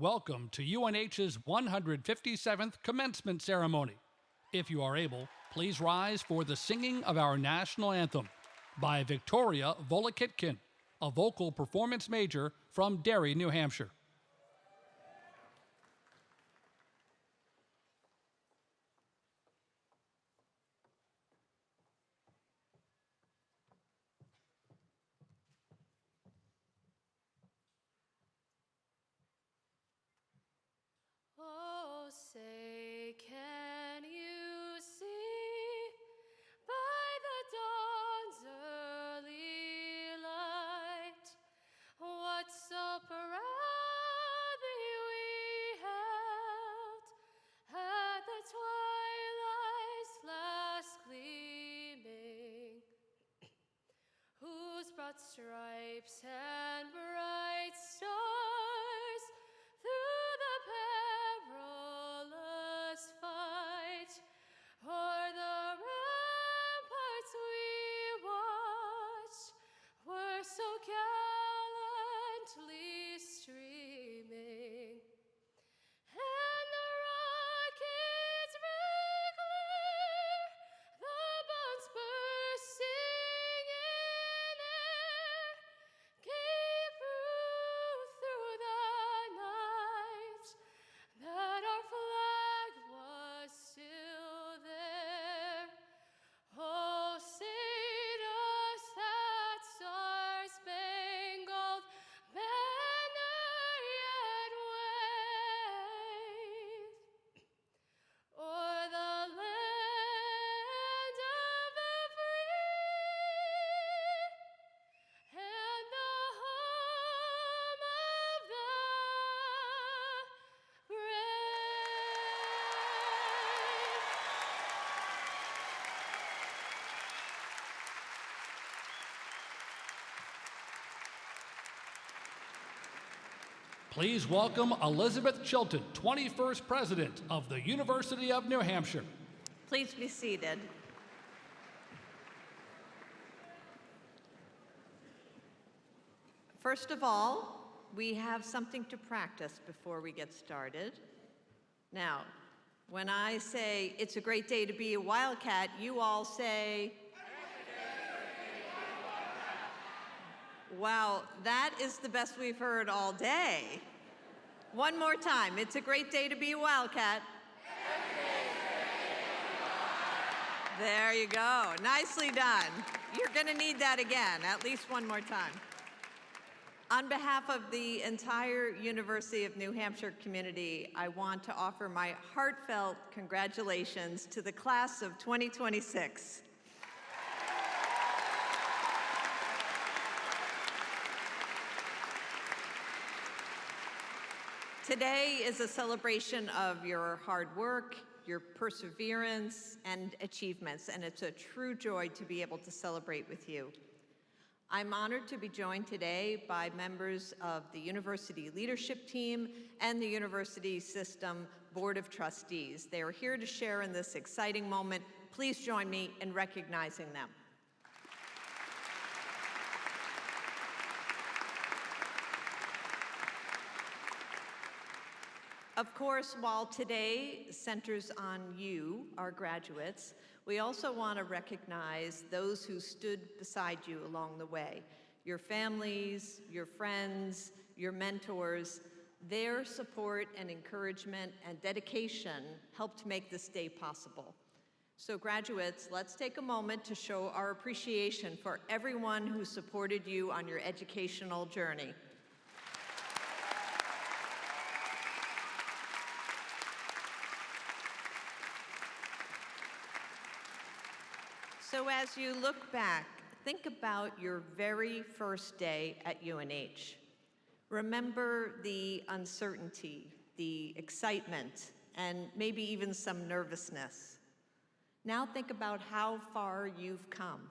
welcome to UNH's 157th commencement ceremony. If you are able, please rise for the singing of our national anthem by Victoria Volokitkin, a vocal performance major from Derry, New Hampshire. Oh, say, can you see by the dawn's early light what so proudly we held at the twilight's last gleaming, whose broad stripes and bright stars through the perilous fight o'er the ramparts we watched were so gallantly streaming, and the rockets' red glare, the bombs bursting in air, gave proof through the night that our flag was still there. Oh, say does that star-spangled banner yet wave o'er the land of the free and the home of the brave? Please welcome Elizabeth Chilton, 21st President of the University of New Hampshire. Please be seated. First of all, we have something to practice before we get started. Now, when I say it's a great day to be a Wildcat, you all say, wow, that is the best we've heard all day. One more time, it's a great day to be a Wildcat. There you go, nicely done. You're gonna need that again, at least one more time. On behalf of the entire University of New Hampshire community, I want to offer my heartfelt congratulations to the class of 2026. Today is a celebration of your hard work, your perseverance, and achievements, and it's a true joy to be able to celebrate with you. I'm honored to be joined today by members of the University Leadership Team and the University System Board of Trustees. They are here to share in this exciting moment. Please join me in recognizing them. Of course, while today centers on you, our graduates, we also want to recognize those who stood beside you along the way. Your families, your friends, your mentors, their support and encouragement and dedication helped make this day possible. So graduates, let's take a moment to show our appreciation for everyone who supported you on your educational journey. So as you look back, think about your very first day at UNH. Remember the uncertainty, the excitement, and maybe even some nervousness. Now think about how far you've come.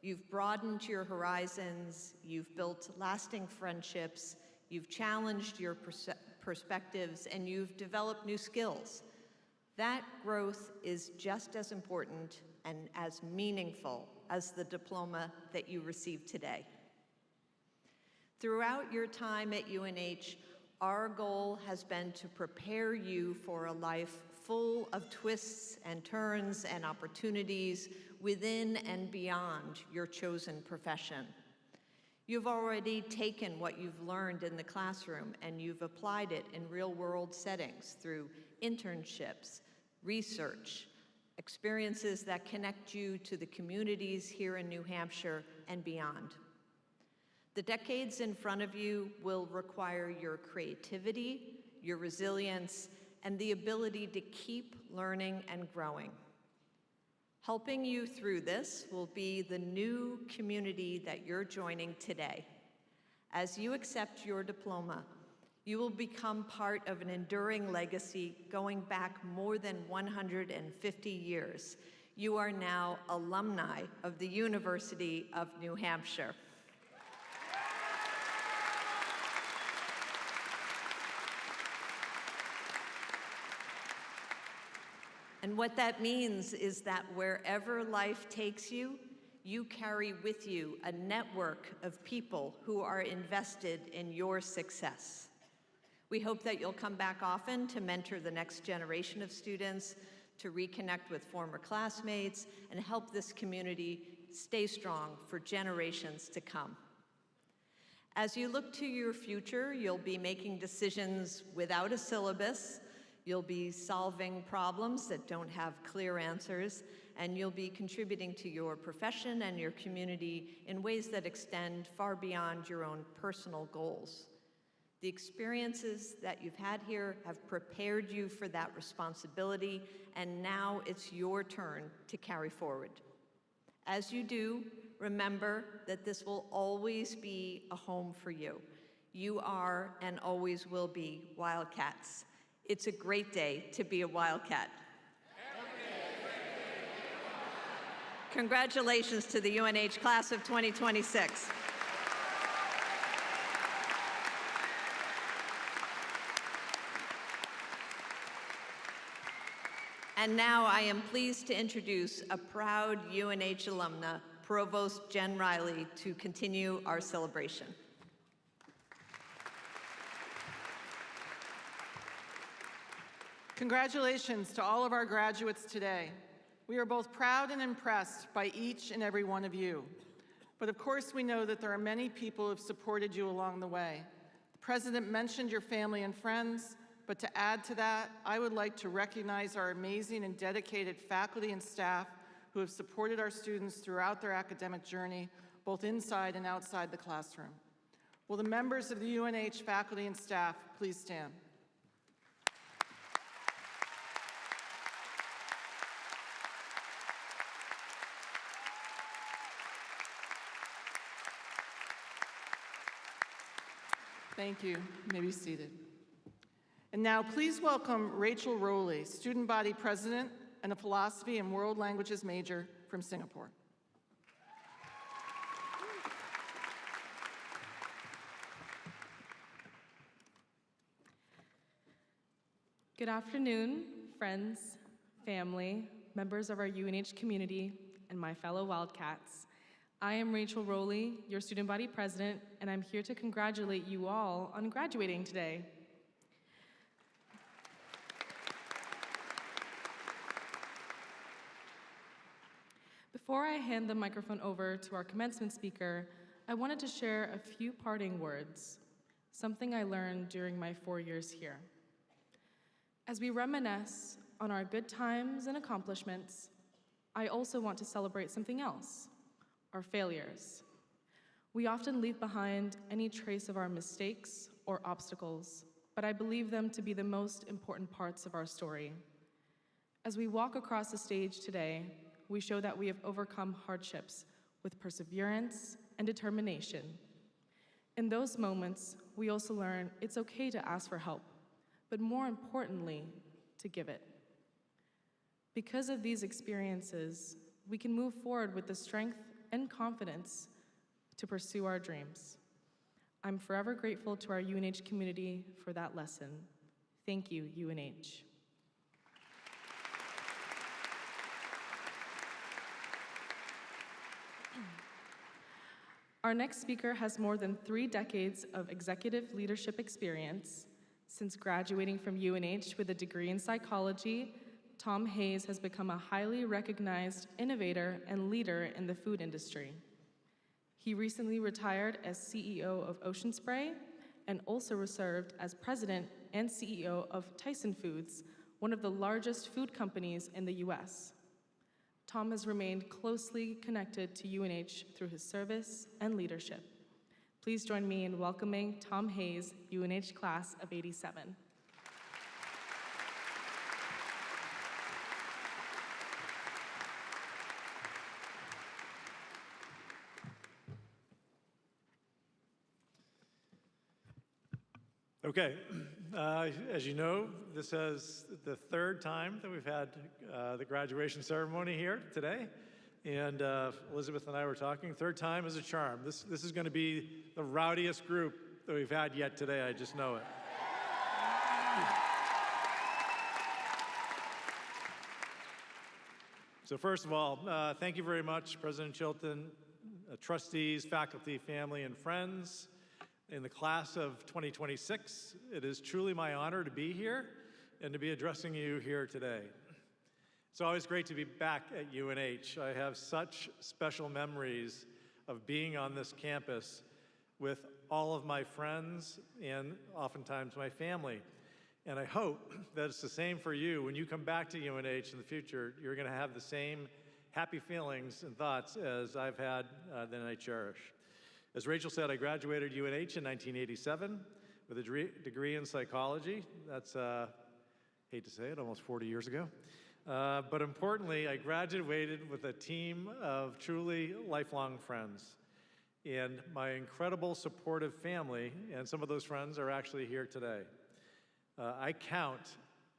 You've broadened your horizons, you've built lasting friendships, you've challenged your perspectives, and you've developed new skills. That growth is just as important and as meaningful as the diploma that you received today. Throughout your time at UNH, Our goal has been to prepare you for a life full of twists and turns and opportunities within and beyond your chosen profession. You've already taken what you've learned in the classroom and you've applied it in real-world settings through internships, research, experiences that connect you to the communities here in New Hampshire and beyond. The decades in front of you will require your creativity, your resilience, and the ability to keep learning and growing. Helping you through this will be the new community that you're joining today. As you accept your diploma, you will become part of an enduring legacy going back more than 150 years. You are now alumni of the University of New Hampshire. And what that means is that wherever life takes you, you carry with you a network of people who are invested in your success. We hope that you'll come back often to mentor the next generation of students, to reconnect with former classmates, and help this community stay strong for generations to come. As you look to your future, you'll be making decisions without a syllabus. You'll be solving problems that don't have clear answers, and you'll be contributing to your profession and your community in ways that extend far beyond your own personal goals. The experiences that you've had here have prepared you for that responsibility, and now it's your turn to carry forward. As you do, remember that this will always be a home for you. You are and always will be Wildcats. It's a great day to be a Wildcat. Congratulations to the UNH class of 2026. And now I am pleased to introduce a proud UNH alumna, Provost Jen Riley, to continue our celebration. Congratulations to all of our graduates today. We are both proud and impressed by each and every one of you. But of course, we know that there are many people who have supported you along the way. The President mentioned your family and friends, but to add to that, I would like to recognize our amazing and dedicated faculty and staff who have supported our students throughout their academic journey, both inside and outside the classroom. Will the members of the UNH faculty and staff please stand? Thank you. You may be seated. And now please welcome Rachel Rowley, Student Body President and a Philosophy and World Languages major from Singapore. Good afternoon, friends, family, members of our UNH community, and my fellow Wildcats. I am Rachel Rowley, your Student Body President, and I'm here to congratulate you all on graduating today. Before I hand the microphone over to our commencement speaker, I wanted to share a few parting words, something I learned during my 4 years here. As we reminisce on our good times and accomplishments, I also want to celebrate something else, our failures. We often leave behind any trace of our mistakes or obstacles, but I believe them to be the most important parts of our story. As we walk across the stage today, we show that we have overcome hardships with perseverance and determination. In those moments, we also learn it's okay to ask for help, but more importantly, to give it. Because of these experiences, we can move forward with the strength and confidence to pursue our dreams. I'm forever grateful to our UNH community for that lesson. Thank you, UNH. Our next speaker has more than 3 decades of executive leadership experience. Since graduating from UNH with a degree in psychology, Tom Hayes has become a highly recognized innovator and leader in the food industry. He recently retired as CEO of Ocean Spray and also served as president and CEO of Tyson Foods, one of the largest food companies in the US. Tom has remained closely connected to UNH through his service and leadership. Please join me in welcoming Tom Hayes, UNH class of '87. Okay, as you know, this is the 3rd time that we've had the graduation ceremony here today. And Elizabeth and I were talking, 3rd time is a charm. This is going to be the rowdiest group that we've had yet today, I just know it. So first of all, thank you very much, President Chilton, trustees, faculty, family, and friends. In the class of 2026, it is truly my honor to be here and to be addressing you here today. It's always great to be back at UNH. I have such special memories of being on this campus with all of my friends and oftentimes my family. And I hope that it's the same for you. When you come back to UNH in the future, you're going to have the same happy feelings and thoughts as I've had that I cherish. As Rachel said, I graduated UNH in 1987 with a degree in psychology. That's, hate to say it, almost 40 years ago. But importantly, I graduated with a team of truly lifelong friends and my incredible supportive family, and some of those friends are actually here today. I count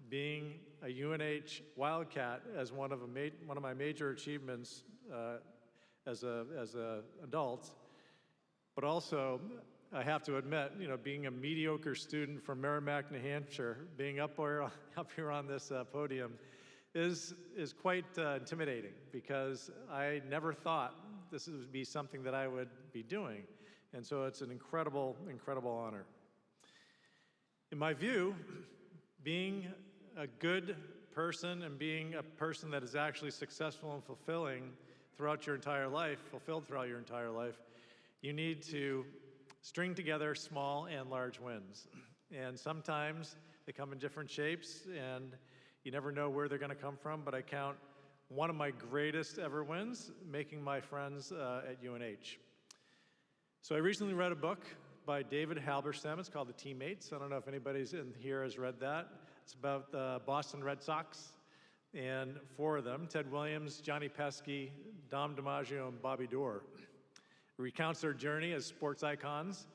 being a UNH Wildcat as one of my major achievements as an adult. But also, I have to admit, being a mediocre student from Merrimack, New Hampshire, being up here on this podium is quite intimidating, because I never thought this would be something that I would be doing. And so it's an incredible, incredible honor. In my view, being a good person and being a person that is actually successful and fulfilled throughout your entire life, you need to string together small and large wins. And sometimes they come in different shapes, and you never know where they're going to come from, but I count one of my greatest ever wins making my friends at UNH. So I recently read a book by David Halberstam. It's called The Teammates. I don't know if anybody's in here has read that. It's about the Boston Red Sox, and 4 of them, Ted Williams, Johnny Pesky, Dom DiMaggio, and Bobby Doerr. It recounts their journey as sports icons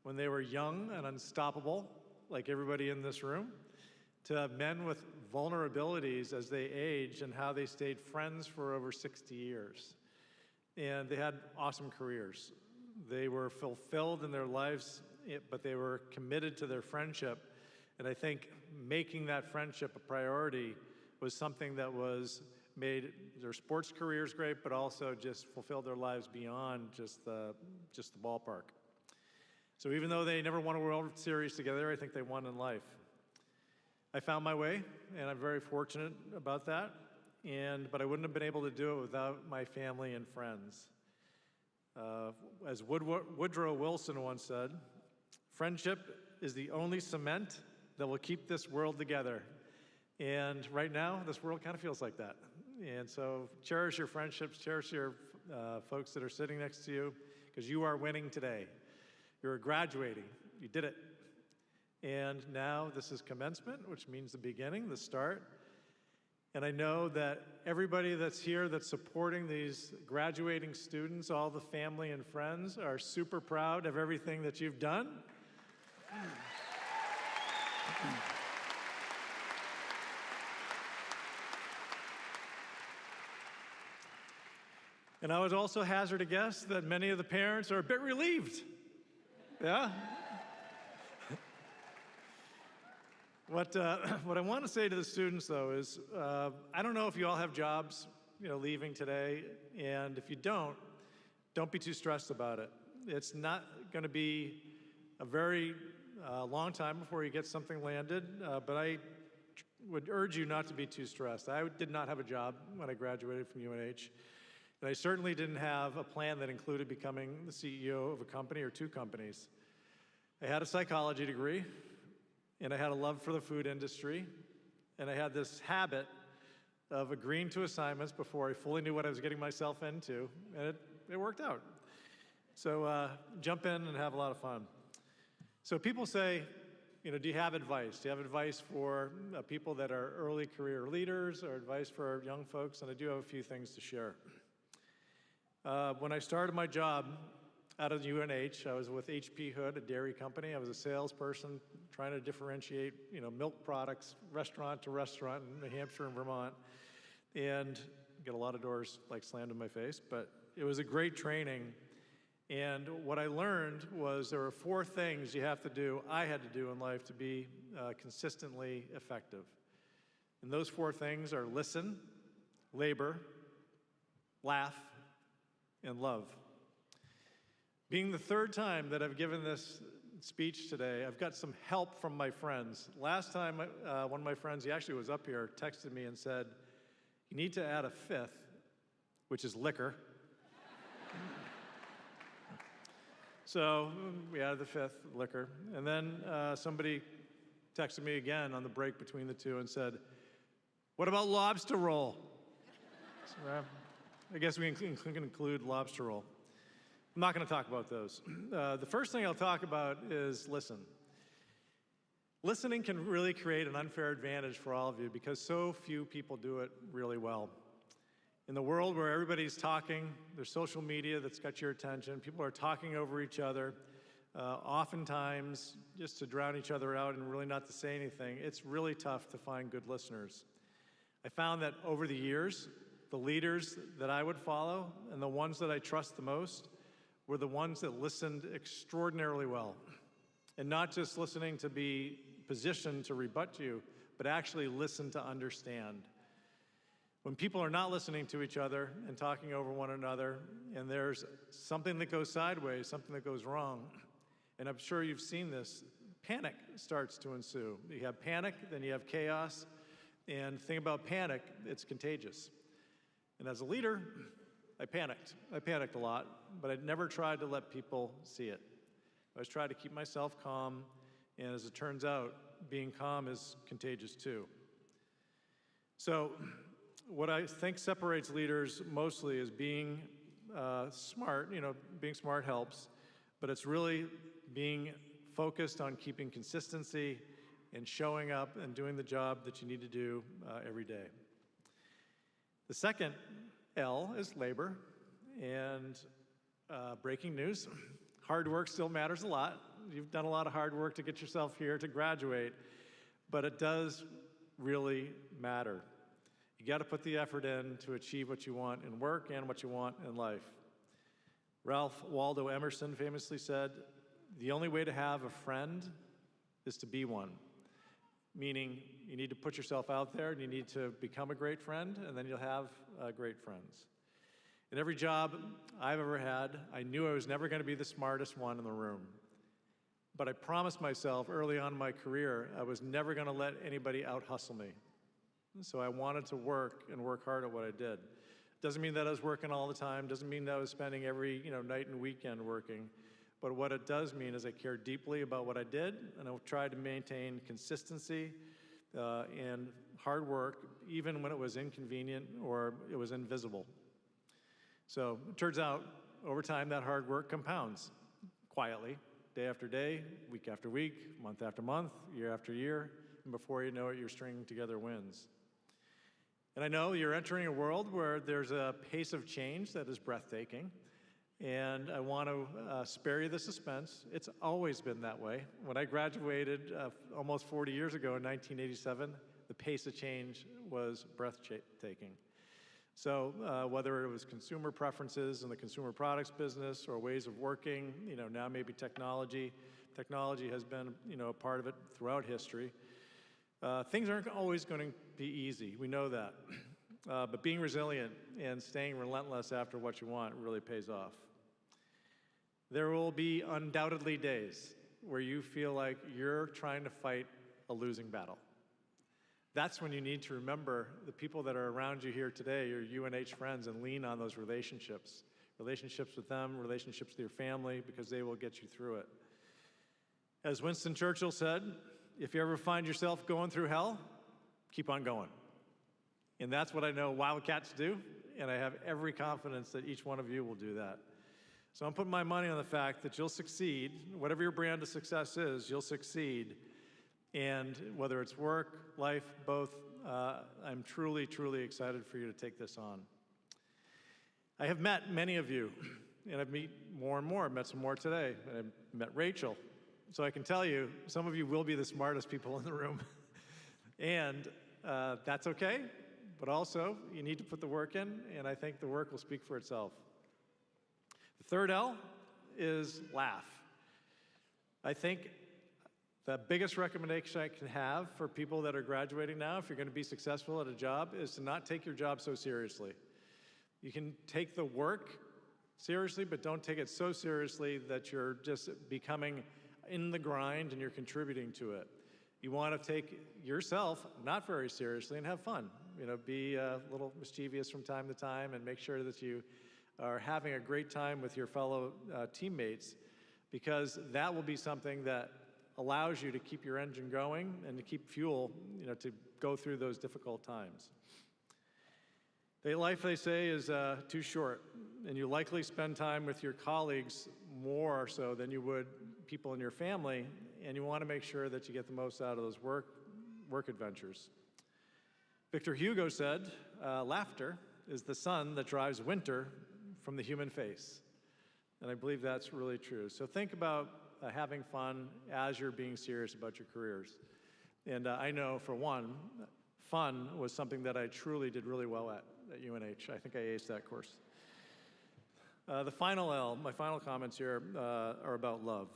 when they were young and unstoppable, like everybody in this room, to men with vulnerabilities as they aged and how they stayed friends for over 60 years. And they had awesome careers. They were fulfilled in their lives, but they were committed to their friendship. And I think making that friendship a priority was something that made their sports careers great, but also just fulfilled their lives beyond just the ballpark. So even though they never won a World Series together, I think they won in life. I found my way, and I'm very fortunate about that. But I wouldn't have been able to do it without my family and friends. As Woodrow Wilson once said, "Friendship is the only cement that will keep this world together." And right now, this world kind of feels like that. And so cherish your friendships, cherish your folks that are sitting next to you, because you are winning today. You're graduating. You did it. And now this is commencement, which means the beginning, the start. And I know that everybody that's here that's supporting these graduating students, all the family and friends, are super proud of everything that you've done. And I would also hazard a guess that many of the parents are a bit relieved. Yeah? What I want to say to the students, though, is I don't know if you all have jobs, leaving today, and if you don't be too stressed about it. It's not going to be a very long time before you get something landed, but I would urge you not to be too stressed. I did not have a job when I graduated from UNH, and I certainly didn't have a plan that included becoming the CEO of a company or two companies. I had a psychology degree, and I had a love for the food industry, and I had this habit of agreeing to assignments before I fully knew what I was getting myself into, and it worked out. So jump in and have a lot of fun. So people say, do you have advice? Do you have advice for people that are early career leaders or advice for young folks? And I do have a few things to share. When I started my job out of UNH, I was with H.P. Hood, a dairy company. I was a salesperson trying to differentiate, milk products, restaurant to restaurant in New Hampshire and Vermont, and get a lot of doors slammed in my face. But it was a great training. And what I learned was there were 4 things I had to do in life to be consistently effective. And those 4 things are listen, labor, laugh, and love. Being the 3rd time that I've given this speech today, I've got some help from my friends. Last time, one of my friends, he actually was up here, texted me and said, you need to add a 5th, which is liquor. So we added the 5th, liquor. And then somebody texted me again on the break between the two and said, what about lobster roll? So, I guess we can include lobster roll. I'm not going to talk about those. The first thing I'll talk about is listen. Listening can really create an unfair advantage for all of you because so few people do it really well. In the world where everybody's talking, there's social media that's got your attention, people are talking over each other, oftentimes just to drown each other out and really not to say anything, it's really tough to find good listeners. I found that over the years, the leaders that I would follow and the ones that I trust the most were the ones that listened extraordinarily well. And not just listening to be positioned to rebut you, but actually listen to understand. When people are not listening to each other and talking over one another, and there's something that goes sideways, something that goes wrong, and I'm sure you've seen this, panic starts to ensue. You have panic, then you have chaos, and the thing about panic, it's contagious. And as a leader, I panicked. I panicked a lot, but I never tried to let people see it. I always tried to keep myself calm, and as it turns out, being calm is contagious too. So, what I think separates leaders mostly is being smart. Being smart helps, but it's really being focused on keeping consistency and showing up and doing the job that you need to do every day. The second L is labor, and breaking news. Hard work still matters a lot. You've done a lot of hard work to get yourself here to graduate, but it does really matter. You got to put the effort in to achieve what you want in work and what you want in life. Ralph Waldo Emerson famously said, the only way to have a friend is to be one. Meaning you need to put yourself out there and you need to become a great friend, and then you'll have great friends. In every job I've ever had, I knew I was never going to be the smartest one in the room. But I promised myself early on in my career I was never going to let anybody out-hustle me. So I wanted to work and work hard at what I did. Doesn't mean that I was working all the time, doesn't mean that I was spending every night and weekend working, but what it does mean is I cared deeply about what I did, and I tried to maintain consistency and hard work, even when it was inconvenient or it was invisible. So it turns out, over time, that hard work compounds quietly, day after day, week after week, month after month, year after year, and before you know it, you're stringing together wins. And I know you're entering a world where there's a pace of change that is breathtaking, and I want to spare you the suspense. It's always been that way. When I graduated almost 40 years ago in 1987, the pace of change was breathtaking. So whether it was consumer preferences in the consumer products business or ways of working, now maybe technology has been, a part of it throughout history. Things aren't always going to be easy. We know that. But being resilient and staying relentless after what you want really pays off. There will be undoubtedly days where you feel like you're trying to fight a losing battle. That's when you need to remember the people that are around you here today, your UNH friends, and lean on those relationships. Relationships with them, relationships with your family, because they will get you through it. As Winston Churchill said, if you ever find yourself going through hell, keep on going. And that's what I know Wildcats do, and I have every confidence that each one of you will do that. So I'm putting my money on the fact that you'll succeed. Whatever your brand of success is, you'll succeed. And whether it's work, life, both, I'm truly, truly excited for you to take this on. I have met many of you, and I've met more and more. I've met some more today. I met Rachel. So I can tell you, some of you will be the smartest people in the room. And that's okay, but also you need to put the work in, and I think the work will speak for itself. The third L is laugh. I think the biggest recommendation I can have for people that are graduating now, if you're going to be successful at a job, is to not take your job so seriously. You can take the work seriously, but don't take it so seriously that you're just becoming in the grind and you're contributing to it. You want to take yourself not very seriously and have fun. You know, be a little mischievous from time to time and make sure that you are having a great time with your fellow teammates, because that will be something that allows you to keep your engine going and to keep fuel, you know, to go through those difficult times. Life, they say, is too short, and you likely spend time with your colleagues more so than you would people in your family, and you want to make sure that you get the most out of those work adventures. Victor Hugo said, laughter is the sun that drives winter from the human face. And I believe that's really true. So think about having fun as you're being serious about your careers. And I know, for one, fun was something that I truly did really well at UNH. I think I aced that course. The final L, my final comments here, are about love.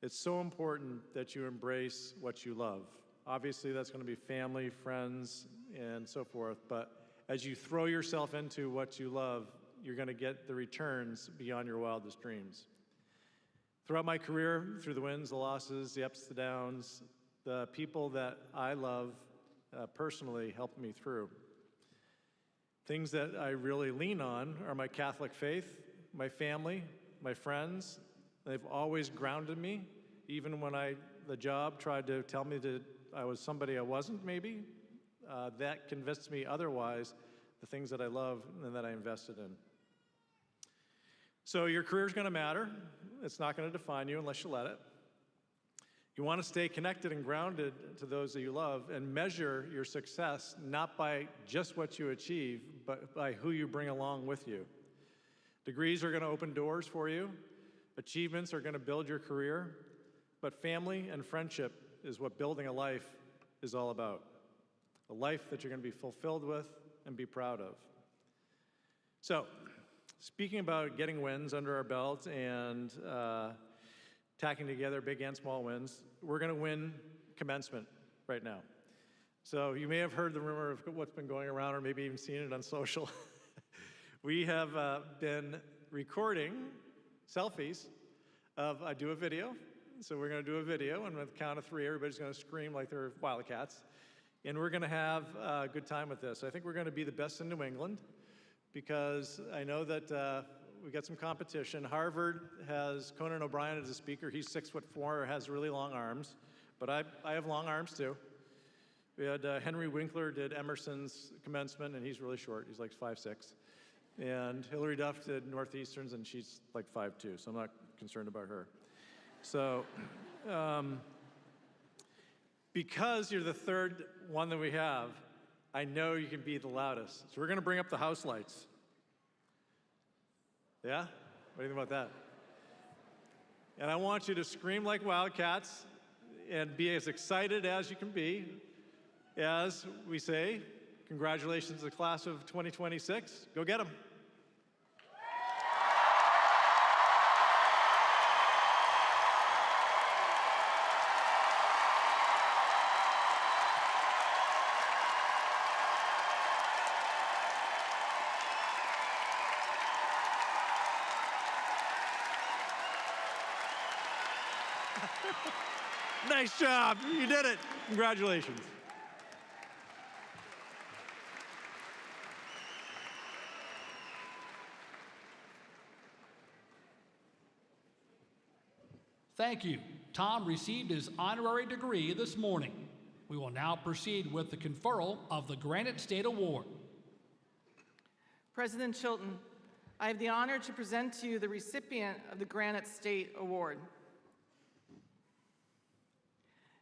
It's so important that you embrace what you love. Obviously, that's going to be family, friends, and so forth. But as you throw yourself into what you love, you're going to get the returns beyond your wildest dreams. Throughout my career, through the wins, the losses, the ups, the downs, the people that I love personally helped me through. Things that I really lean on are my Catholic faith, my family, my friends. They've always grounded me, even when the job tried to tell me that I was somebody I wasn't, maybe. That convinced me otherwise, the things that I love and that I invested in. So your career's going to matter. It's not going to define you unless you let it. You want to stay connected and grounded to those that you love and measure your success not by just what you achieve, but by who you bring along with you. Degrees are going to open doors for you. Achievements are going to build your career. But family and friendship is what building a life is all about. A life that you're going to be fulfilled with and be proud of. So, speaking about getting wins under our belt and tacking together big and small wins, we're going to win commencement right now. So you may have heard the rumor of what's been going around, or maybe even seen it on social. We have been recording selfies of, I do a video. So we're going to do a video, and with the count of 3, everybody's going to scream like they're Wildcats. And we're going to have a good time with this. I think we're going to be the best in New England, because I know that we got some competition. Harvard has Conan O'Brien as a speaker. He's 6'4", has really long arms, but I have long arms too. We had Henry Winkler did Emerson's commencement, and he's really short. He's like 5'6". And Hillary Duff did Northeastern's, and she's like 5'2", so I'm not concerned about her. So, because you're the third one that we have, I know you can be the loudest. So we're going to bring up the house lights. Yeah? What do you think about that? And I want you to scream like Wildcats and be as excited as you can be as we say, congratulations to the class of 2026. Go get them. Nice job. You did it. Congratulations. Thank you. Tom received his honorary degree this morning. We will now proceed with the conferral of the Granite State Award. President Chilton, I have the honor to present to you the recipient of the Granite State Award.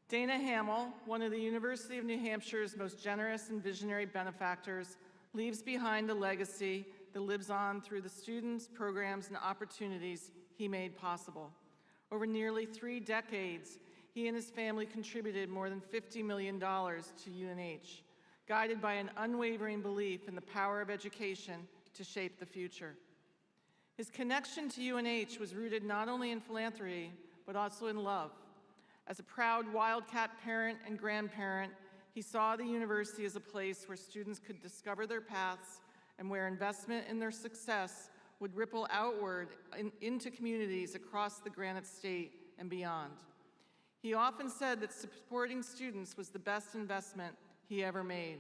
Dana Hamill, one of the University of New Hampshire's most generous and visionary benefactors, leaves behind a legacy that lives on through the students, programs, and opportunities he made possible. Over nearly 3 decades, he and his family contributed more than $50 million to UNH, guided by an unwavering belief in the power of education to shape the future. His connection to UNH was rooted not only in philanthropy, but also in love. As a proud Wildcat parent and grandparent, he saw the university as a place where students could discover their paths and where investment in their success would ripple outward into communities across the Granite State and beyond. He often said that supporting students was the best investment he ever made.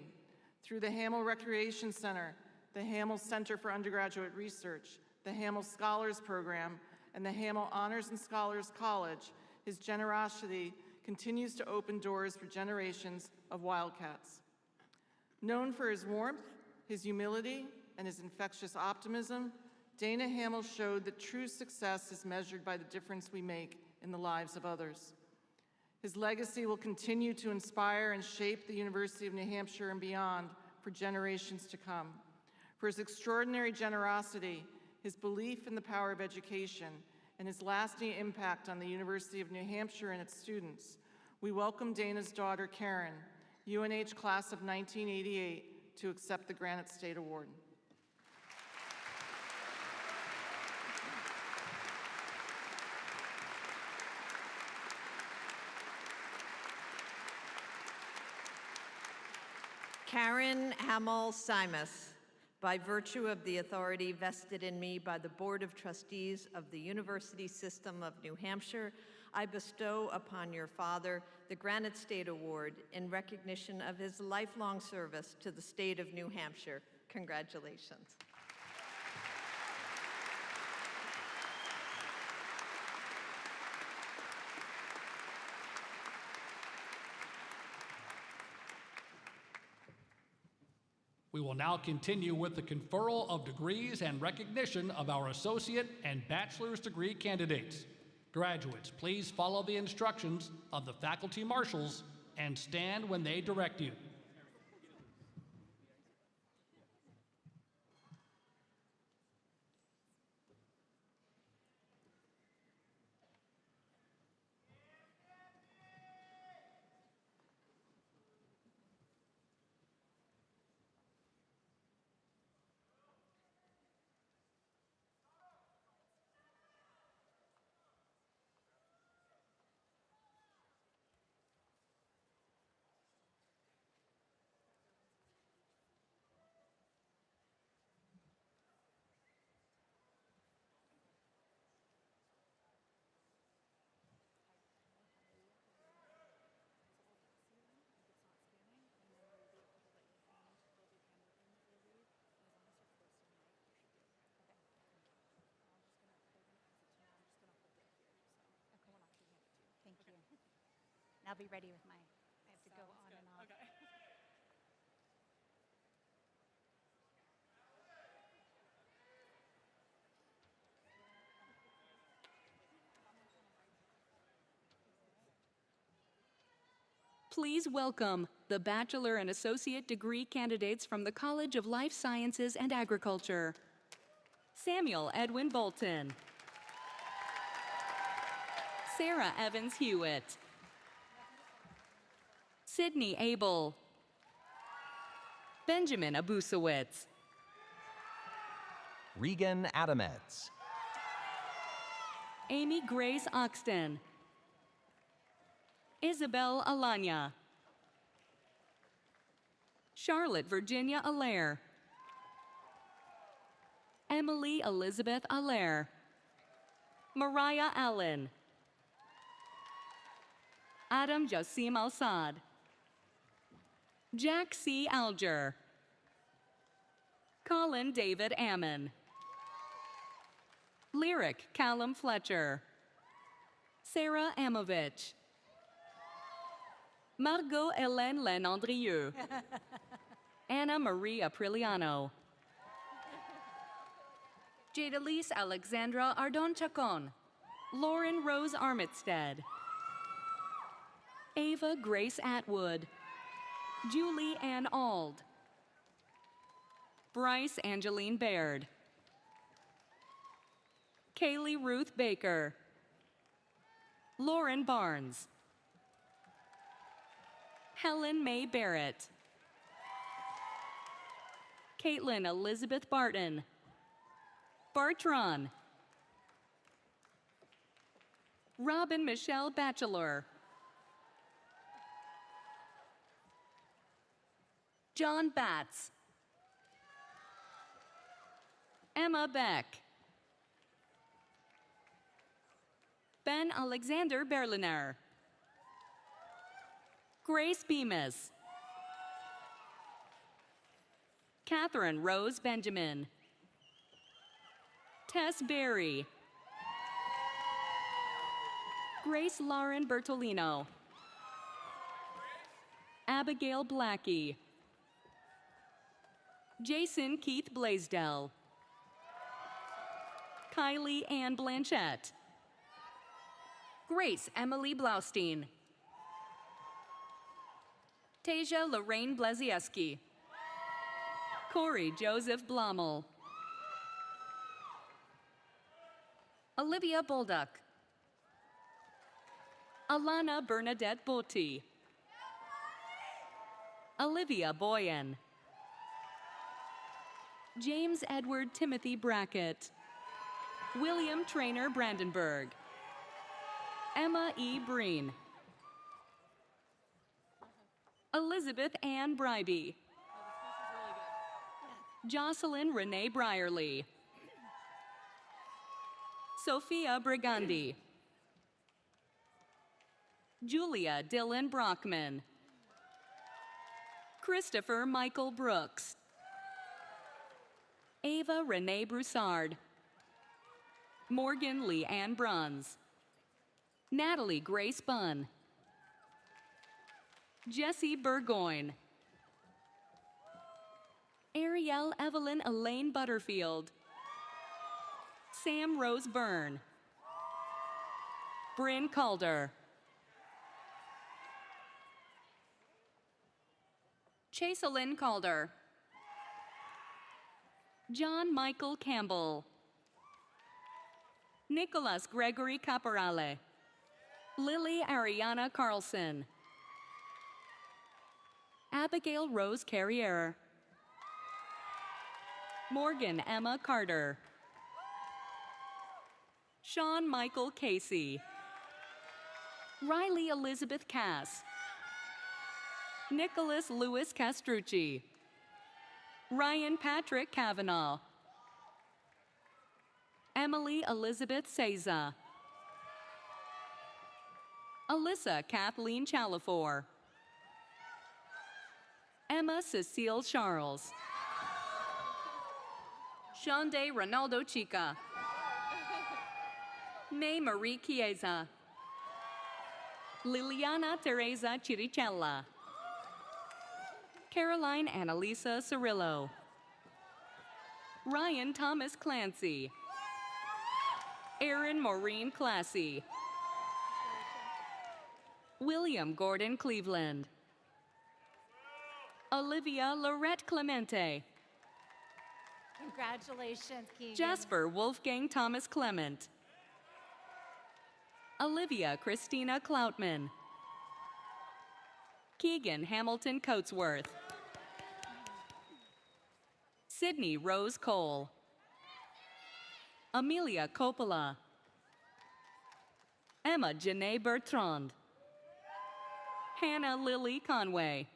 Through the Hamill Recreation Center, the Hamill Center for Undergraduate Research, the Hamill Scholars Program, and the Hamill Honors and Scholars College, his generosity continues to open doors for generations of Wildcats. Known for his warmth, his humility, and his infectious optimism, Dana Hamill showed that true success is measured by the difference we make in the lives of others. His legacy will continue to inspire and shape the University of New Hampshire and beyond for generations to come. For his extraordinary generosity, his belief in the power of education, and his lasting impact on the University of New Hampshire and its students, we welcome Dana's daughter, Karen, UNH class of 1988, to accept the Granite State Award. Karen Hamill-Simus, by virtue of the authority vested in me by the Board of Trustees of the University System of New Hampshire, I bestow upon your father the Granite State Award in recognition of his lifelong service to the state of New Hampshire. Congratulations. We will now continue with the conferral of degrees and recognition of our associate and bachelor's degree candidates. Graduates, please follow the instructions of the faculty marshals and stand when they direct you. I'll be ready with my, I have to go on and off. Okay. Please welcome the bachelor and associate degree candidates from the College of Life Sciences and Agriculture. Samuel Edwin Bolton. Sarah Evans Hewitt. Sydney Abel. Benjamin Abusowitz. Regan Adamets. Amy Grace Oxton. Isabel Alanya. Charlotte Virginia Allaire. Emily Elizabeth Allaire. Mariah Allen. Adam Jassim Al-Sad. Jack C. Alger. Colin David Ammon. Lyric Callum Fletcher. Sarah Amovich. Margot Hélène Lenandrieux. Anna Marie Apriliano. Jadalise Alexandra Ardon Chacon. Lauren Rose Armitstead. Ava Grace Atwood. Julie Ann Ald. Bryce Angeline Baird. Kaylee Ruth Baker. Lauren Barnes. Helen May Barrett. Caitlin Elizabeth Barton. Bartron. Robin Michelle Batchelor. John Batts. Emma Beck. Ben Alexander Berliner. Grace Bemis. Catherine Rose Benjamin. Tess Berry. Grace Lauren Bertolino. Abigail Blackie. Jason Keith Blaisdell. Kylie Ann Blanchette. Grace Emily Blaustein. Tasia Lorraine Blazieski. Corey Joseph Blommel. Olivia Bolduck. Alana Bernadette Botti. Olivia Boyen. James Edward Timothy Brackett. William Trainer Brandenburg. Emma E. Breen. Elizabeth Ann Bryby. Jocelyn Renee Brierly. Sophia Brigandi. Julia Dylan Brockman. Christopher Michael Brooks. Ava Renee Broussard. Morgan Lee Ann Bruns. Natalie Grace Bunn. Jessie Burgoyne. Ariel Evelyn Elaine Butterfield. Sam Rose Byrne. Bryn Calder. Chaselyn Calder. John Michael Campbell. Nicholas Gregory Caporale. Lily Ariana Carlson. Abigail Rose Carriere. Morgan Emma Carter. Sean Michael Casey. Riley Elizabeth Cass. Nicholas Louis Castrucci. Ryan Patrick Kavanaugh. Emily Elizabeth Seiza. Alyssa Kathleen Chalafor. Emma Cecile Charles. Shonde Ronaldo Chica. May Marie Chiesa. Liliana Teresa Chiricella. Caroline Annalisa Cirillo. Ryan Thomas Clancy. Erin Maureen Classy. William Gordon Cleveland. Olivia Lorette Clemente. Congratulations, Keegan. Jasper Wolfgang Thomas Clement. Olivia Christina Cloutman. Keegan Hamilton Coatsworth. Sydney Rose Cole. Amelia Coppola. Emma Janae Bertrand. Hannah Lily Conway.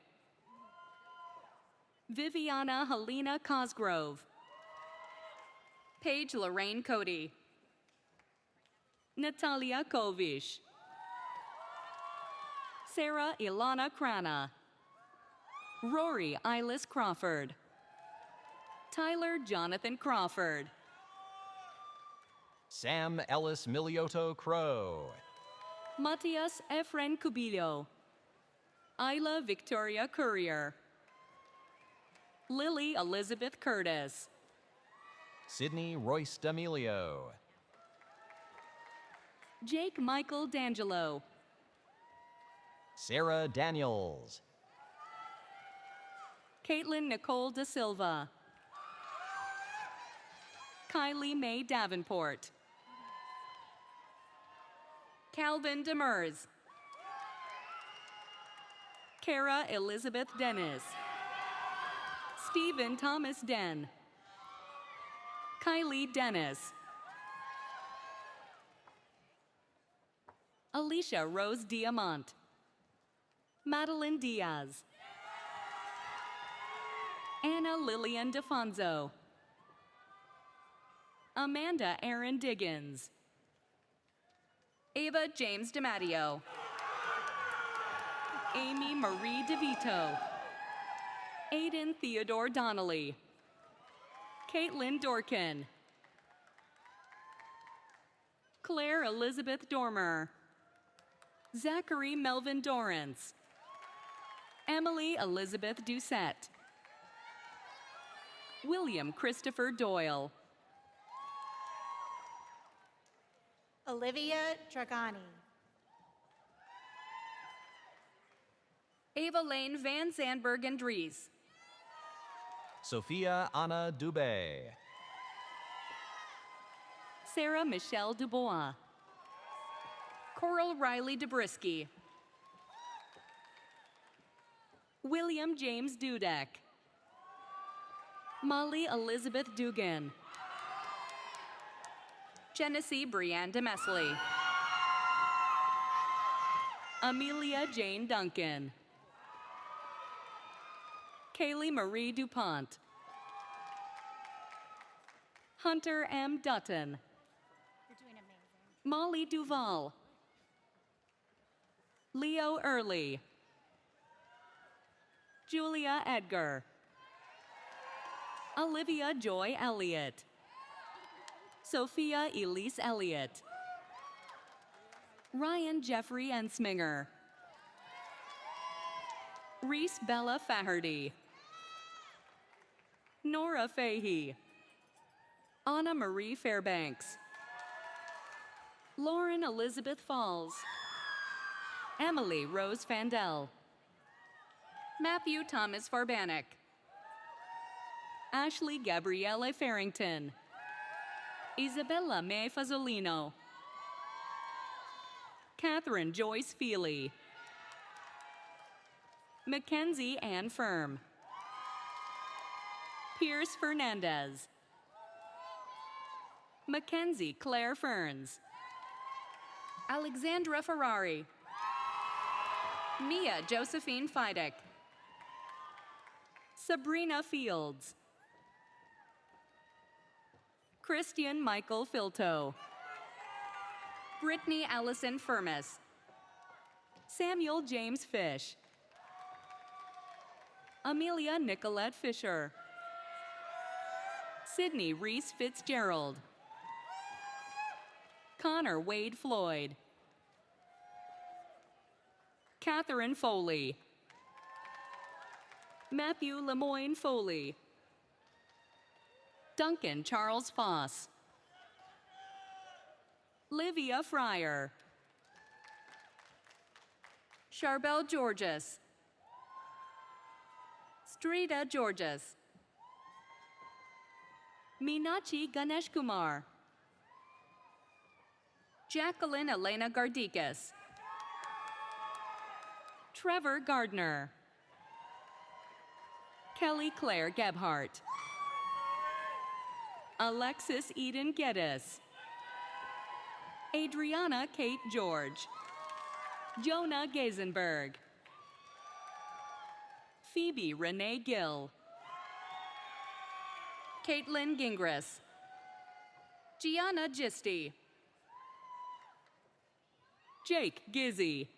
Viviana Helena Cosgrove. Paige Lorraine Cody. Natalia Kovish. Sarah Ilana Crana. Rory Eilis Crawford. Tyler Jonathan Crawford. Sam Ellis Milioto Crow. Matias Efren Cubillo. Isla Victoria Courier. Lily Elizabeth Curtis. Sydney Royce D'Amelio. Jake Michael D'Angelo. Sarah Daniels. Caitlin Nicole Da Silva. Kylie Mae Davenport. Calvin Demers. Kara Elizabeth Dennis. Stephen Thomas Den. Kylie Dennis. Alicia Rose Diamant. Madeline Diaz. Anna Lillian DeFonso. Amanda Aaron Diggins. Ava James DiMatteo. Amy Marie DeVito. Aiden Theodore Donnelly. Caitlin Dorkin. Claire Elizabeth Dormer. Zachary Melvin Dorrance. Emily Elizabeth Doucette. William Christopher Doyle. Olivia Dragani. Ava Lane Van Zandberg and Dries. Sophia Anna Dubé. Sarah Michelle Dubois. Coral Riley Dabrisky. William James Dudek. Molly Elizabeth Dugan. Genesee Brianne DeMesley. Amelia Jane Duncan. Kaylee Marie DuPont. Hunter M. Dutton. You're doing amazing. Molly Duval. Leo Early. Julia Edgar. Olivia Joy Elliott. Sophia Elise Elliott. Ryan Jeffrey Ensminger. Reese Bella Faherty. Nora Fahey. Anna Marie Fairbanks. Lauren Elizabeth Falls. Emily Rose Fandel. Matthew Thomas Farbanek. Ashley Gabriele Farrington. Isabella May Fazzolino. Catherine Joyce Feely. Mackenzie Ann Firm. Pierce Fernandez. Mackenzie Claire Ferns. Alexandra Ferrari. Mia Josephine Fidek. Sabrina Fields. Christian Michael Filto. Brittany Allison Firmus. Samuel James Fish. Amelia Nicolette Fisher. Sydney Reese Fitzgerald. Connor Wade Floyd. Catherine Foley. Matthew Lemoyne Foley. Duncan Charles Foss. Livia Fryer. Charbel Georges. Strida Georges. Meenachi Ganesh Kumar. Jacqueline Elena Gardikas. Trevor Gardner. Kelly Claire Gebhardt. Alexis Eden Geddes. Adriana Kate George. Jonah Gazenberg. Phoebe Renee Gill. Caitlin Gingras. Gianna Gisti. Jake Gizzy.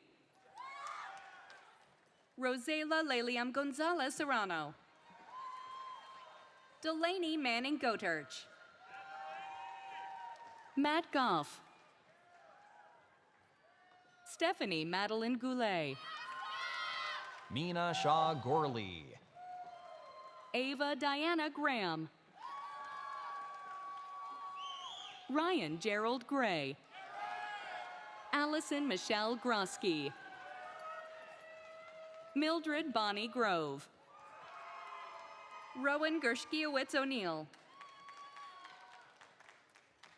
Rosela Leliam Gonzalez Serrano. Delaney Manning Goterch. Matt Goff. Stephanie Madeline Goulet. Mina Shaw Gorley. Ava Diana Graham. Ryan Gerald Gray. Allison Michelle Grosky. Mildred Bonnie Grove. Rowan Gershkiewicz O'Neill.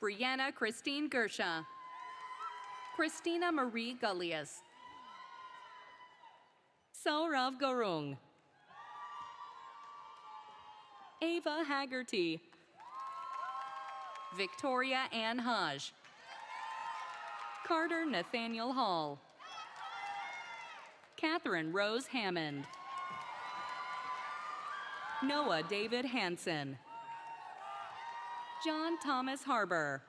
Brianna Christine Gersha. Christina Marie Gullius. Saurav Gurung. Ava Haggerty. Victoria Ann Hodge. Carter Nathaniel Hall. Catherine Rose Hammond. Noah David Hansen. John Thomas Harbour.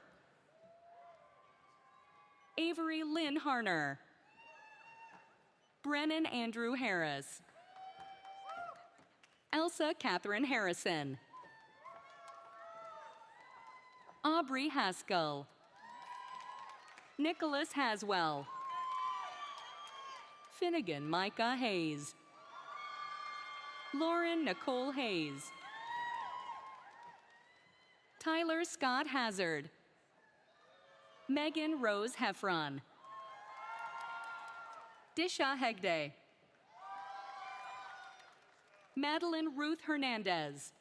Avery Lynn Harner. Brennan Andrew Harris. Elsa Catherine Harrison. Aubrey Haskell. Nicholas Haswell. Finnegan Micah Hayes. Lauren Nicole Hayes. Tyler Scott Hazard. Megan Rose Heffron. Disha Hegde. Madeline Ruth Hernandez.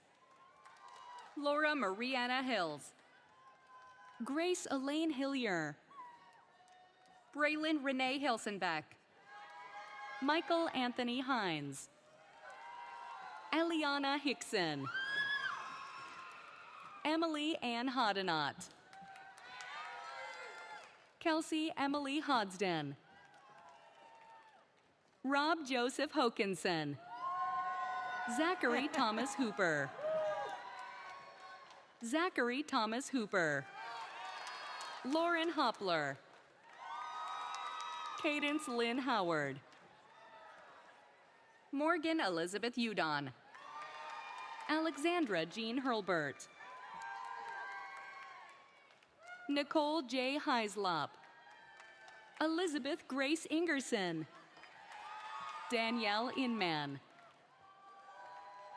Laura Mariana Hills. Grace Elaine Hillier. Braylon Renee Hilsenbeck. Michael Anthony Hines. Eliana Hickson. Emily Ann Hodenot. Kelsey Emily Hodsden. Rob Joseph Hokinson. Zachary Thomas Hooper. Zachary Thomas Hooper. Lauren Hopler. Cadence Lynn Howard. Morgan Elizabeth Udon. Alexandra Jean Hurlbert. Nicole J. Heislop. Elizabeth Grace Ingerson. Danielle Inman.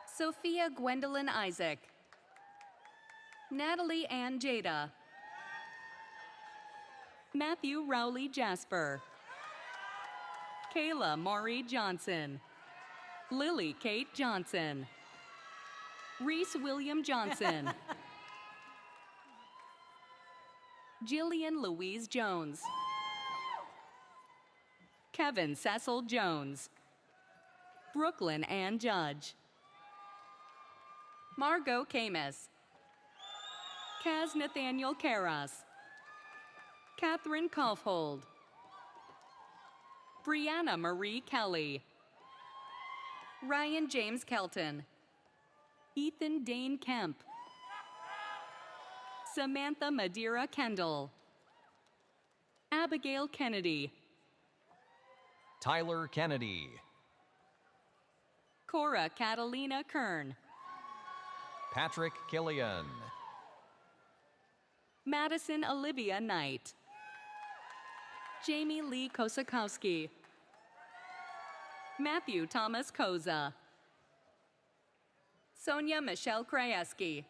Sophia Gwendolyn Isaac. Natalie Ann Jada. Matthew Rowley Jasper. Kayla Maury Johnson. Lily Kate Johnson. Reese William Johnson. Jillian Louise Jones. Kevin Cecil Jones. Brooklyn Ann Judge. Margot Camus. Kaz Nathaniel Karras. Catherine Kaufhold. Brianna Marie Kelly. Ryan James Kelton. Ethan Dane Kemp. Samantha Madeira Kendall. Abigail Kennedy. Tyler Kennedy. Cora Catalina Kern. Patrick Killian. Madison Olivia Knight. Jamie Lee Kosakowski. Matthew Thomas Koza. Sonia Michelle Krajewski.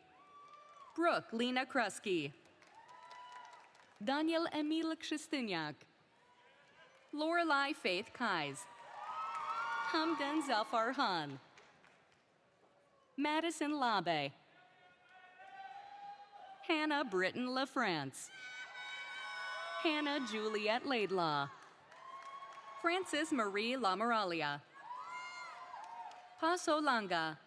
Brooke Lena Krusky. Daniel Emil Krzystyniak. Lorelei Faith Kais. Hamdan Zafar Han. Madison Labe. Hannah Britton LaFrance. Hannah Juliet Laidlaw. Frances Marie Lamoralia. Paso Langa.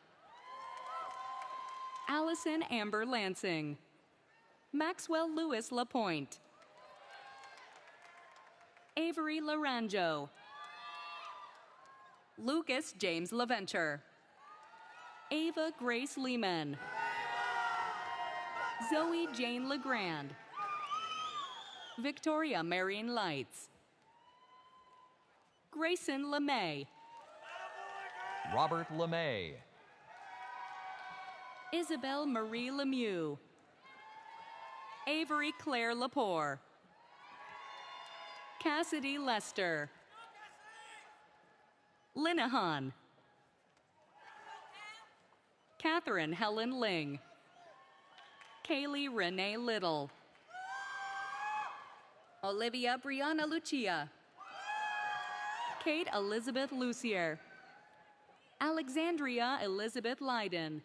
Allison Amber Lansing. Maxwell Lewis Lapointe. Avery Laranjo. Lucas James LaVenture. Ava Grace Lehman. Zoe Jane LeGrand. Victoria Marion Lights. Grayson LeMay. Robert LeMay. Isabel Marie Lemieux. Avery Claire Lepore. Cassidy Lester. Linehan. Catherine Helen Ling. Kaylee Renee Little. Olivia Brianna Lucia. Kate Elizabeth Lucier. Alexandria Elizabeth Leiden.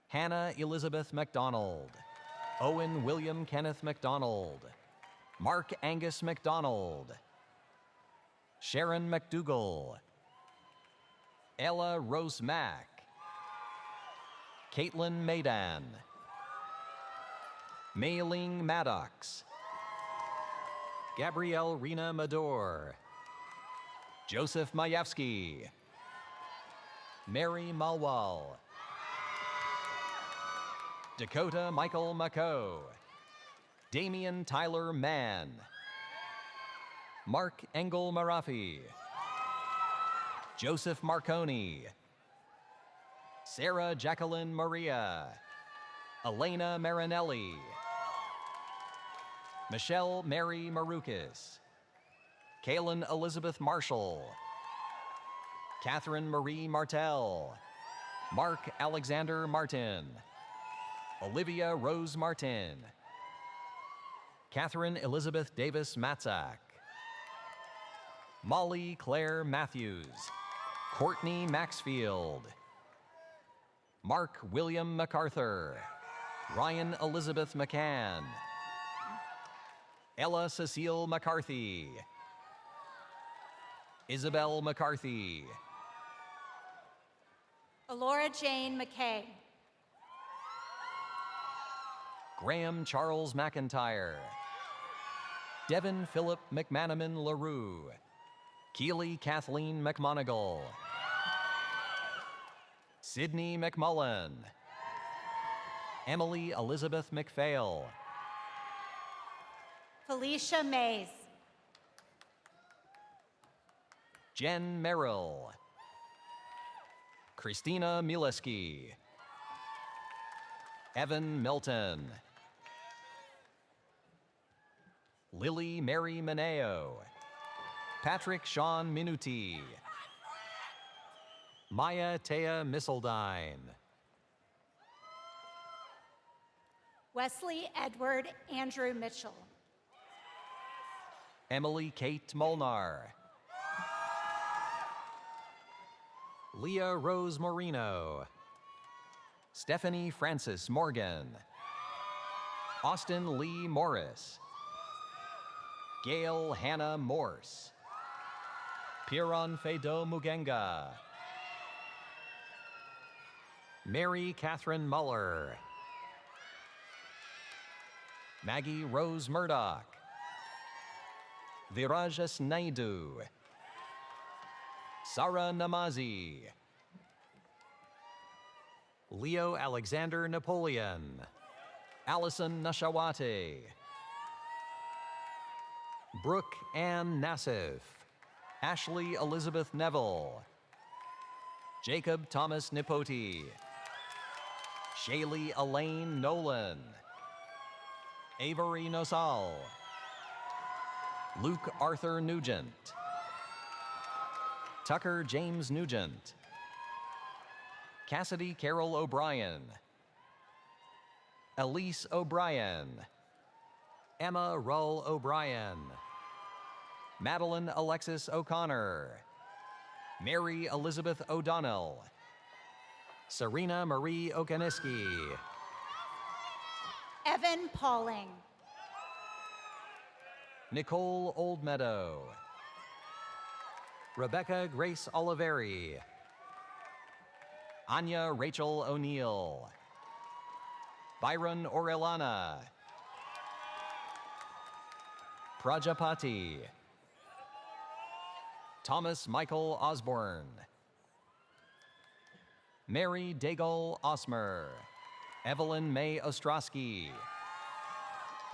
Hannah Elizabeth McDonald. Owen William Kenneth McDonald. Mark Angus McDonald. Sharon McDougall. Ella Rose Mack. Caitlin Maidan. Mei-Ling Maddox. Gabrielle Rena Mador. Joseph Majewski. Mary Malwal. Dakota Michael Mako. Damian Tyler Mann. Mark Engel Marafi. Joseph Marconi. Sarah Jacqueline Maria. Elena Marinelli. Michelle Mary Marukis. Kaylin Elizabeth Marshall. Catherine Marie Martel. Mark Alexander Martin. Olivia Rose Martin. Catherine Elizabeth Davis Matzak. Molly Claire Matthews. Courtney Maxfield. Mark William MacArthur. Ryan Elizabeth McCann. Ella Cecile McCarthy. Isabel McCarthy. Alora Jane McKay. Graham Charles McIntyre. Devin Philip McManaman LaRue. Keely Kathleen McMonigal. Sydney McMullen. Emily Elizabeth McPhail. Felicia Mays. Jen Merrill. Christina Mileski. Evan Milton. Lily Mary Mineo. Patrick Sean Minuti. Maya Tea Missildine. Wesley Edward Andrew Mitchell. Emily Kate Molnar. Leah Rose Moreno. Stephanie Francis Morgan. Austin Lee Morris. Gail Hannah Morse. Piran Fedo Mugenga. Mary Catherine Muller. Maggie Rose Murdoch. Virajas Naidu. Sarah Namazi. Leo Alexander Napoleon. Allison Nashawate. Brooke Ann Nassif. Ashley Elizabeth Neville. Jacob Thomas Nipoti. Shaylee Elaine Nolan. Avery Nosal. Luke Arthur Nugent. Tucker James Nugent. Cassidy Carol O'Brien. Elise O'Brien. Emma Rull O'Brien. Madeline Alexis O'Connor. Mary Elizabeth O'Donnell. Serena Marie Okaniski. Evan Pauling. Nicole Oldmeadow. Rebecca Grace Oliveri. Anya Rachel O'Neill. Byron Orellana. Prajapati. Thomas Michael Osborne. Mary Daigle Osmer. Evelyn May Ostrowski.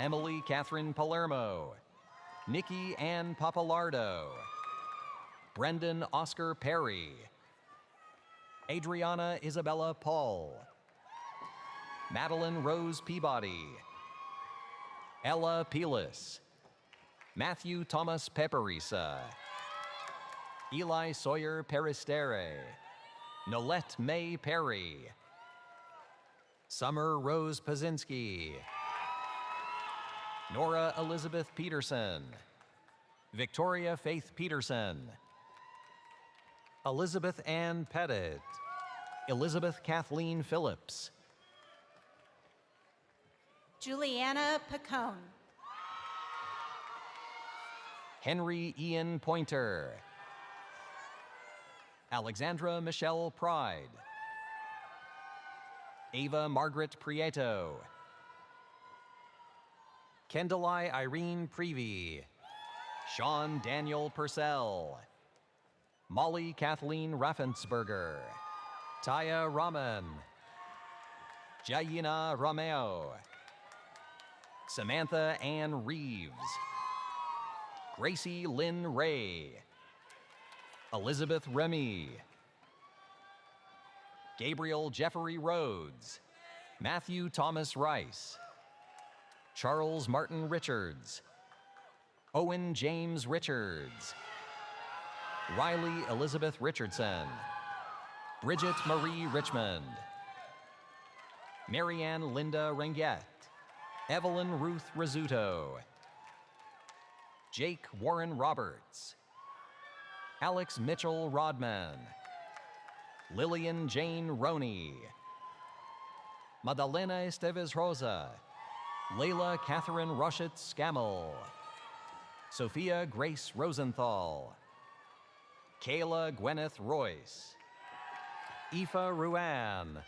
Emily Catherine Palermo. Nikki Ann Papalardo. Brendan Oscar Perry. Adriana Isabella Paul. Madeline Rose Peabody. Ella Pelis. Matthew Thomas Peperisa. Eli Sawyer Peristere. Nolette May Perry. Summer Rose Pazinski. Nora Elizabeth Peterson. Victoria Faith Peterson. Elizabeth Ann Pettit. Elizabeth Kathleen Phillips. Juliana Pacone. Henry Ian Pointer. Alexandra Michelle Pride. Ava Margaret Prieto. Kendallai Irene Prevey. Sean Daniel Purcell. Molly Kathleen Raffensberger. Taya Raman. Jayina Romeo. Samantha Ann Reeves. Gracie Lynn Ray. Elizabeth Remy. Gabriel Jeffrey Rhodes. Matthew Thomas Rice. Charles Martin Richards. Owen James Richards. Riley Elizabeth Richardson. Bridget Marie Richmond. Marianne Linda Renget. Evelyn Ruth Rizzuto. Jake Warren Roberts. Alex Mitchell Rodman. Lillian Jane Roney. Madalena Esteves Rosa. Layla Catherine Rushett Scammell. Sophia Grace Rosenthal. Kayla Gwyneth Royce. Aoife Ruan.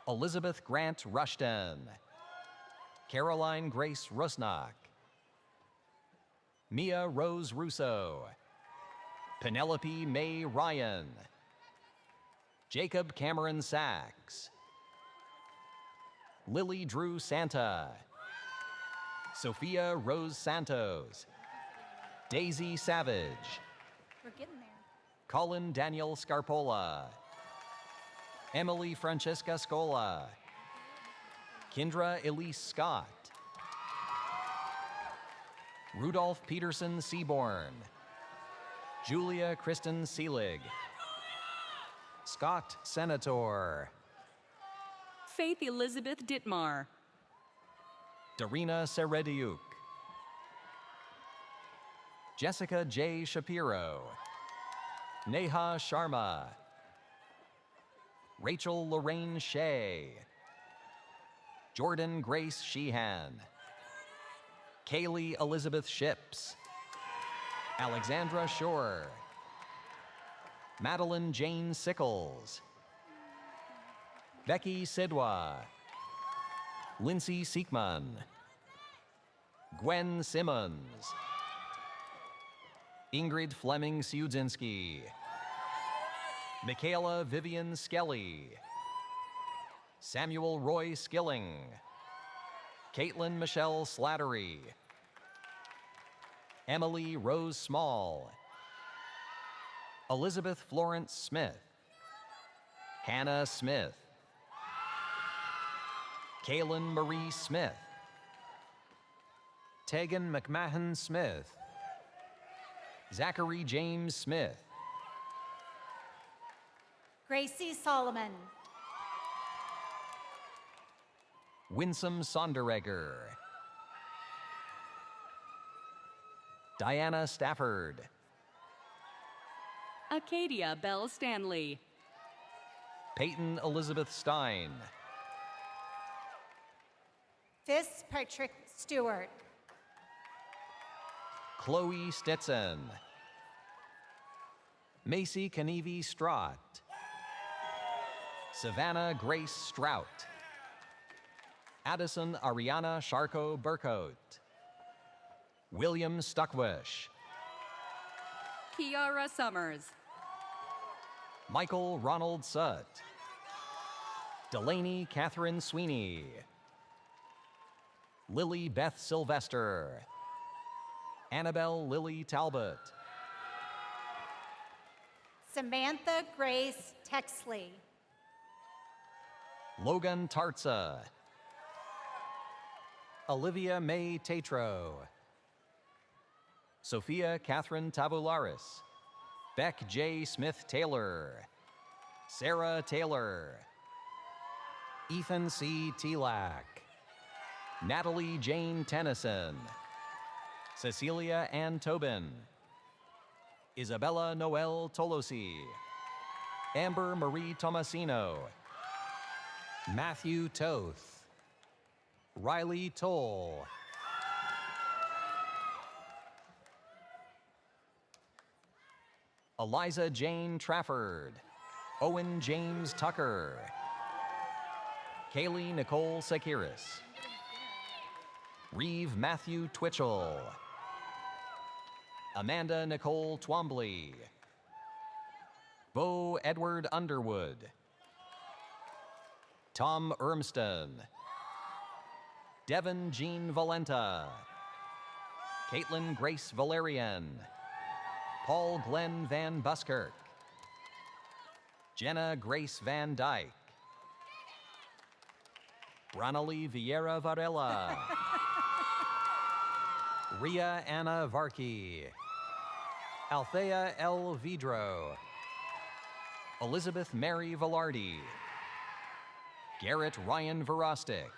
Elizabeth Grant Rushton. Caroline Grace Rusnak. Mia Rose Russo. Penelope May Ryan. Jacob Cameron Sachs. Lily Drew Santa. Sophia Rose Santos. Daisy Savage. We're getting there. Colin Daniel Scarpola. Emily Francesca Scola. Kendra Elise Scott. Rudolph Peterson Seaborn. Julia Kristen Seelig. Scott Senator. Faith Elizabeth Dittmar. Darina Serediuk. Jessica J. Shapiro. Neha Sharma. Rachel Lorraine Shea. Jordan Grace Sheehan. Kaylee Elizabeth Ships. Alexandra Shore. Madeline Jane Sickles. Becky Sidwa. Lindsay Siekman. Gwen Simmons. Ingrid Fleming Siudzinski. Michaela Vivian Skelly. Samuel Roy Skilling. Caitlin Michelle Slattery. Emily Rose Small. Elizabeth Florence Smith. Hannah Smith. Kaylin Marie Smith. Tegan McMahon Smith. Zachary James Smith. Gracie Solomon. Winsome Sonderegger. Diana Stafford. Acadia Bell Stanley. Peyton Elizabeth Stein. Fitzpatrick Stewart. Chloe Stetson. Macy Kenevi Strott. Savannah Grace Strout. Addison Ariana Sharko Burkote. William Stuckwish. Kiara Summers. Michael Ronald Sutt. Delaney Catherine Sweeney. Lily Beth Sylvester. Annabelle Lily Talbot. Samantha Grace Texley. Logan Tartza. Olivia May Tatro. Sophia Catherine Tabularis. Beck J. Smith Taylor. Sarah Taylor. Ethan C. Telak. Natalie Jane Tennyson. Cecilia Ann Tobin. Isabella Noel Tolosi. Amber Marie Tomasino. Matthew Toth. Riley Toll. Eliza Jane Trafford. Owen James Tucker. Kaylee Nicole Sakiris. Reeve Matthew Twitchell. Amanda Nicole Twombly. Bo Edward Underwood. Tom Ermston. Devin Jean Valenta. Caitlin Grace Valerian. Paul Glenn Van Buskirk. Jenna Grace Van Dyke. Ronali Vieira Varela. Ria Anna Varkey. Althea L. Vidro. Elizabeth Mary Velarde. Garrett Ryan Verostic.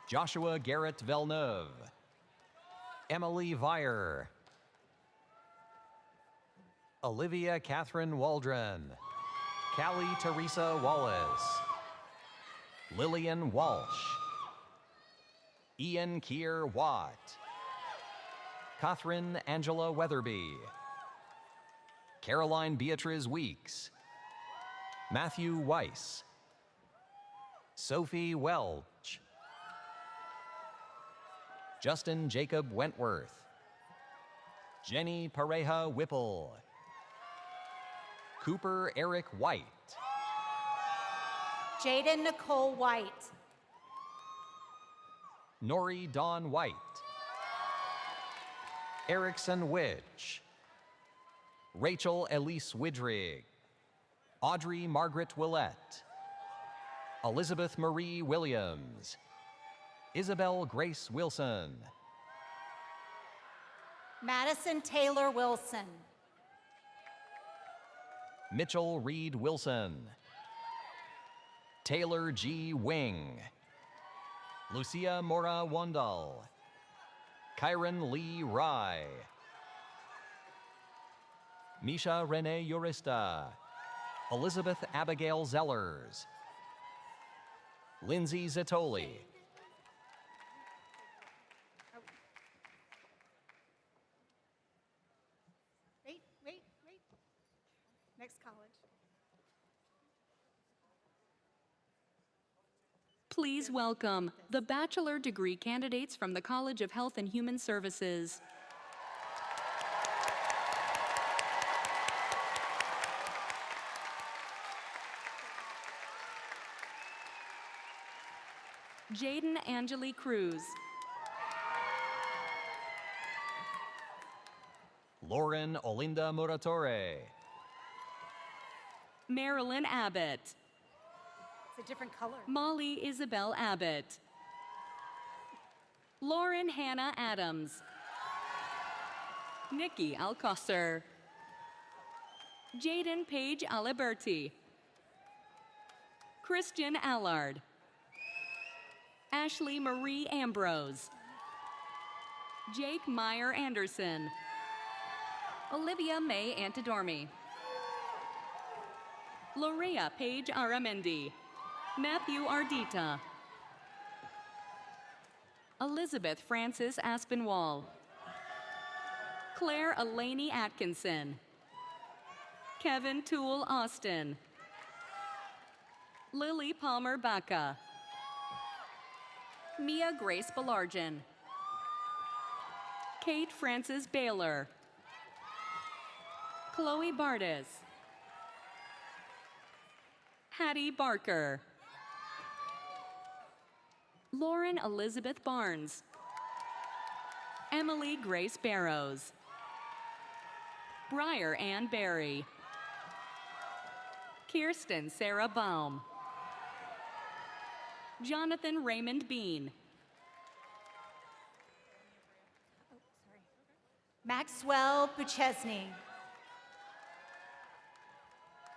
Joshua Garrett Villeneuve. Emily Vire. Olivia Catherine Waldron. Callie Teresa Wallace. Lillian Walsh. Ian Keir Watt. Catherine Angela Weatherby. Caroline Beatriz Weeks. Matthew Weiss. Sophie Welch. Justin Jacob Wentworth. Jenny Pareja Whipple. Cooper Eric White. Jaden Nicole White. Nori Dawn White. Erickson Witch. Rachel Elise Widrig. Audrey Margaret Willett. Elizabeth Marie Williams. Isabel Grace Wilson. Madison Taylor Wilson. Mitchell Reed Wilson. Taylor G. Wing. Lucia Mora Wandal. Kyron Lee Rye. Misha Renee Urista. Elizabeth Abigail Zellers. Lindsay Zatoli. Wait. Next college. Please welcome the bachelor degree candidates from the College of Health and Human Services. Jaden Angeli Cruz. Lauren Olinda Muratore. Marilyn Abbott. It's a different color. Molly Isabel Abbott. Lauren Hannah Adams. Nikki Alcocer. Jaden Paige Aliberti. Christian Allard. Ashley Marie Ambrose. Jake Meyer Anderson. Olivia May Antidormi. Lorea Paige Aramendi. Matthew Ardita. Elizabeth Francis Aspinwall. Claire Elaney Atkinson. Kevin Toole Austin. Lily Palmer Baca. Mia Grace Belargin. Kate Frances Baylor. Chloe Bardes. Hattie Barker. Lauren Elizabeth Barnes. Emily Grace Barrows. Briar Ann Berry. Kirsten Sarah Baum. Jonathan Raymond Bean. Maxwell Buchesny.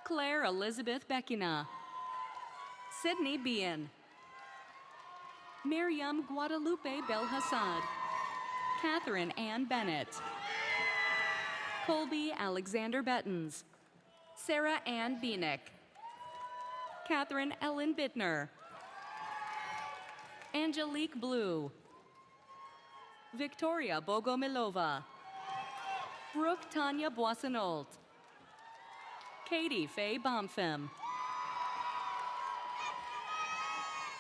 Claire Elizabeth Bekina. Sydney Bean. Miriam Guadalupe Belhassad. Catherine Ann Bennett. Colby Alexander Bettens. Sarah Ann Bienick. Catherine Ellen Bittner. Angelique Blue. Victoria Bogomilova. Brooke Tanya Boissonnault. Katie Faye Bomfim.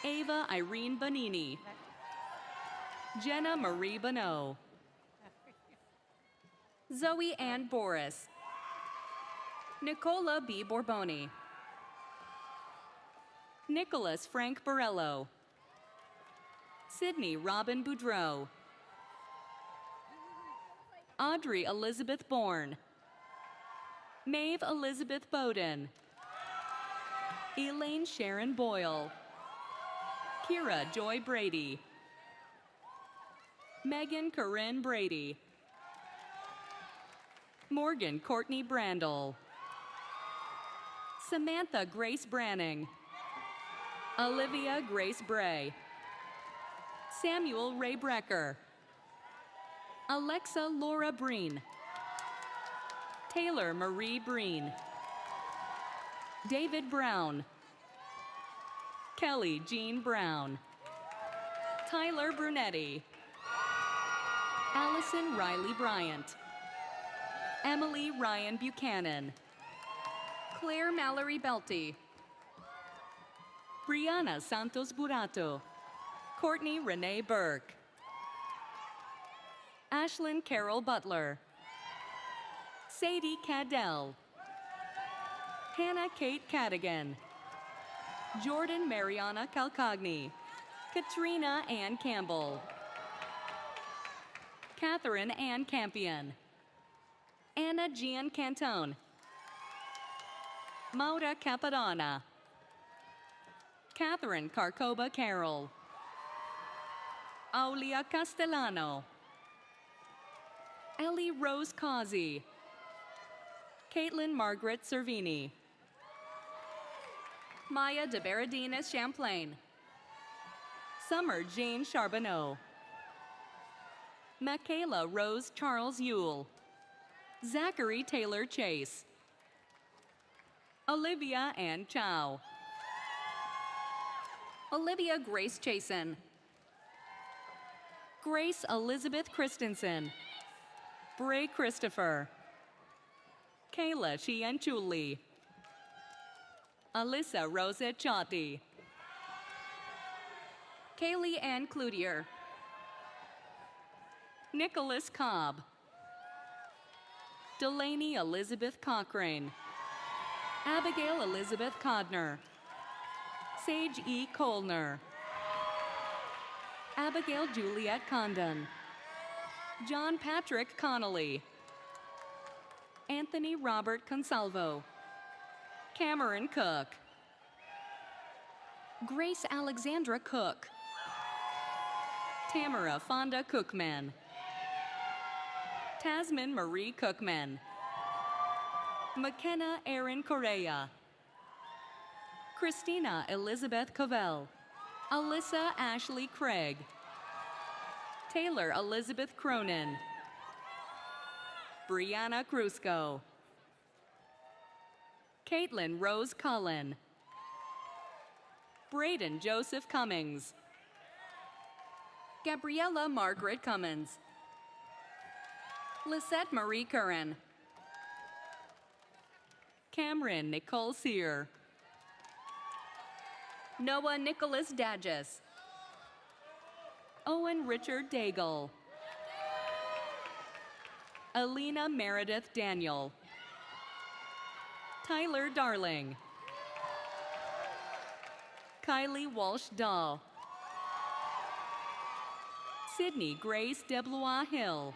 Ava Irene Bonini. Jenna Marie Bonneau. Zoe Ann Boris. Nicola B. Borboni. Nicholas Frank Borello. Sydney Robin Boudreau. Audrey Elizabeth Bourne. Maeve Elizabeth Bowden. Elaine Sharon Boyle. Kira Joy Brady. Megan Corinne Brady. Morgan Courtney Brandel. Samantha Grace Branning. Olivia Grace Bray. Samuel Ray Brecker. Alexa Laura Breen. Taylor Marie Breen. David Brown. Kelly Jean Brown. Tyler Brunetti. Allison Riley Bryant. Emily Ryan Buchanan. Claire Mallory Belty. Brianna Santos Burato. Courtney Renee Burke. Ashlyn Carol Butler. Sadie Cadell. Hannah Kate Cadigan. Jordan Mariana Calcagni. Katrina Ann Campbell. Catherine Ann Campion. Anna Gian Cantone. Maura Capadonna. Catherine Carcoba Carroll. Aulia Castellano. Ellie Rose Causey. Caitlin Margaret Servini. Maya de Berardines Champlain. Summer Jane Charbonneau. Michaela Rose Charles Yule. Zachary Taylor Chase. Olivia Ann Chow. Olivia Grace Chasen. Grace Elizabeth Christensen. Bray Christopher. Kayla Chianchuli. Alyssa Rosette Chotti. Kaylee Ann Cloutier. Nicholas Cobb. Delaney Elizabeth Cochrane. Abigail Elizabeth Codner. Sage E. Colner. Abigail Juliet Condon. John Patrick Connolly. Anthony Robert Consalvo. Cameron Cook. Grace Alexandra Cook. Tamara Fonda Cookman. Tasman Marie Cookman. McKenna Erin Correa. Christina Elizabeth Covell. Alyssa Ashley Craig. Taylor Elizabeth Cronin. Brianna Crusco. Caitlin Rose Cullen. Braden Joseph Cummings. Gabriella Margaret Cummins. Lisette Marie Curran. Cameron Nicole Sear. Noah Nicholas Dadges. Owen Richard Daigle. Alina Meredith Daniel. Tyler Darling. Kylie Walsh Dahl. Sydney Grace DeBlois Hill.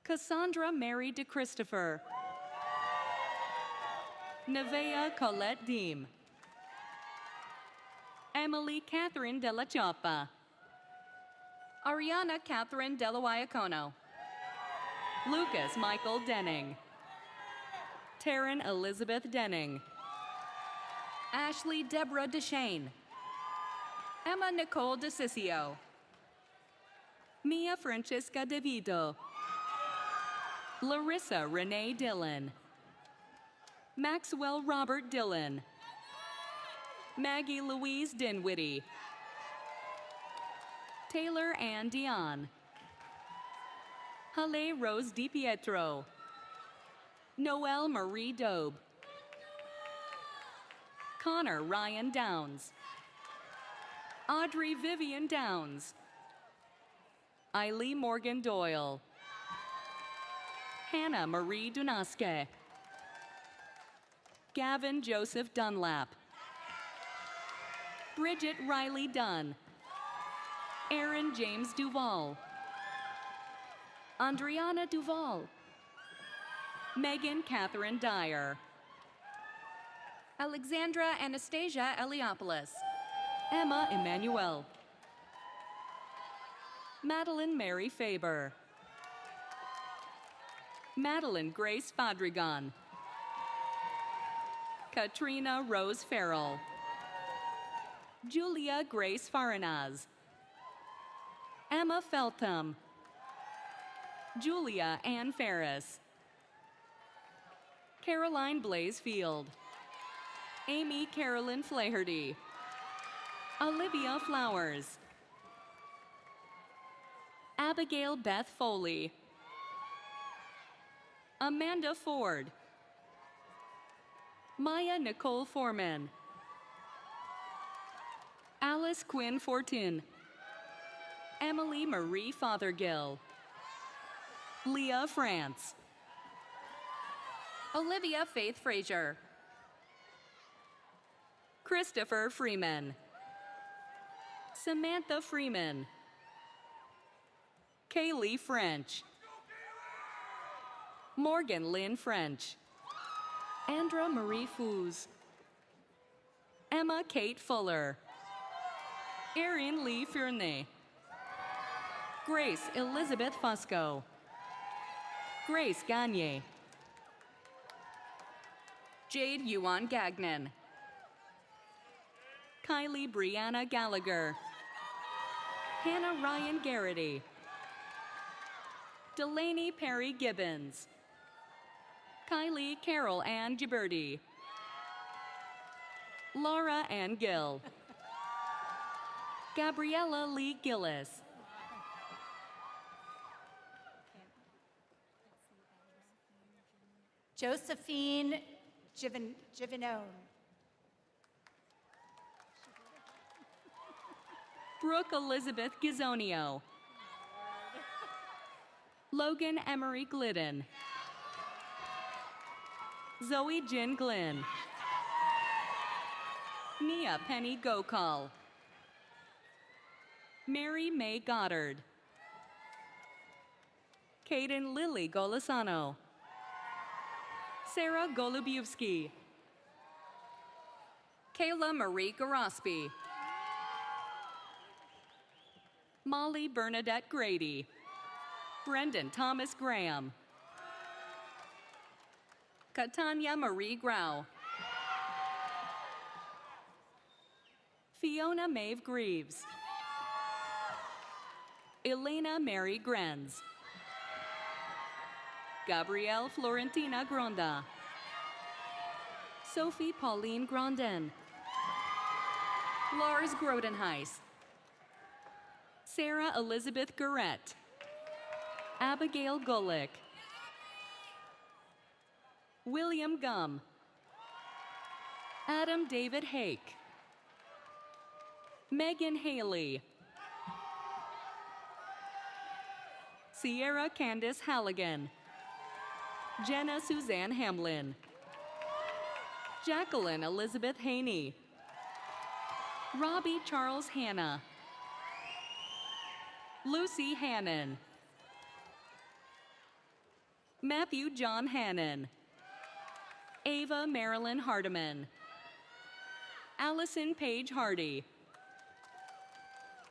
Cassandra Mary DeChristopher. Nevaeh Colette Deem. Emily Catherine Della Choppa. Ariana Catherine Della Iacono. Lucas Michael Denning. Taryn Elizabeth Denning. Ashley Deborah DeShane. Emma Nicole DeCiccio. Mia Francesca DeVito. Larissa Renee Dillon. Maxwell Robert Dillon. Maggie Louise Dinwiddie. Taylor Ann Dion. Halle Rose DiPietro. Noelle Marie Dobe. Connor Ryan Downs. Audrey Vivian Downs. Eileen Morgan Doyle. Hannah Marie Dunaske. Gavin Joseph Dunlap. Bridget Riley Dunn. Aaron James Duval. Andriana Duval. Megan Catherine Dyer. Alexandra Anastasia Eliopoulos. Emma Emmanuel. Madeline Mary Faber. Madeline Grace Fadrigan. Katrina Rose Farrell. Julia Grace Farinaz. Emma Feltham. Julia Ann Ferris. Caroline Blaze Field. Amy Carolyn Flaherty. Olivia Flowers. Abigail Beth Foley. Amanda Ford. Maya Nicole Foreman. Alice Quinn Fortin. Emily Marie Fothergill. Leah France. Olivia Faith Frazier. Christopher Freeman. Samantha Freeman. Kaylee French. Morgan Lynn French. Andra Marie Foos. Emma Kate Fuller. Erin Lee Furney. Grace Elizabeth Fusco. Grace Gagne. Jade Yuan Gagnon. Kylie Brianna Gallagher. Hannah Ryan Garrity. Delaney Perry Gibbons. Kylie Carol Ann Gibberty. Laura Ann Gill. Gabriella Lee Gillis. Josephine Giovanone. Brooke Elizabeth Gizonio. Logan Emery Glidden. Zoe Jin Glynn. Nia Penny Gokal. Mary May Goddard. Kaden Lily Golisano. Sarah Golubiewski. Kayla Marie Gorospi. Molly Bernadette Grady. Brendan Thomas Graham. Katanya Marie Grau. Fiona Maeve Greaves. Elena Mary Grenz. Gabrielle Florentina Gronda. Sophie Pauline Grandin. Lars Grodenheis. Sarah Elizabeth Gurrett. Abigail Gulick. William Gum. Adam David Hake. Megan Haley. Sierra Candace Halligan. Jenna Suzanne Hamlin. Jacqueline Elizabeth Haney. Robbie Charles Hanna. Lucy Hannon. Matthew John Hannon, Ava Marilyn Hardiman, Allison Paige Hardy,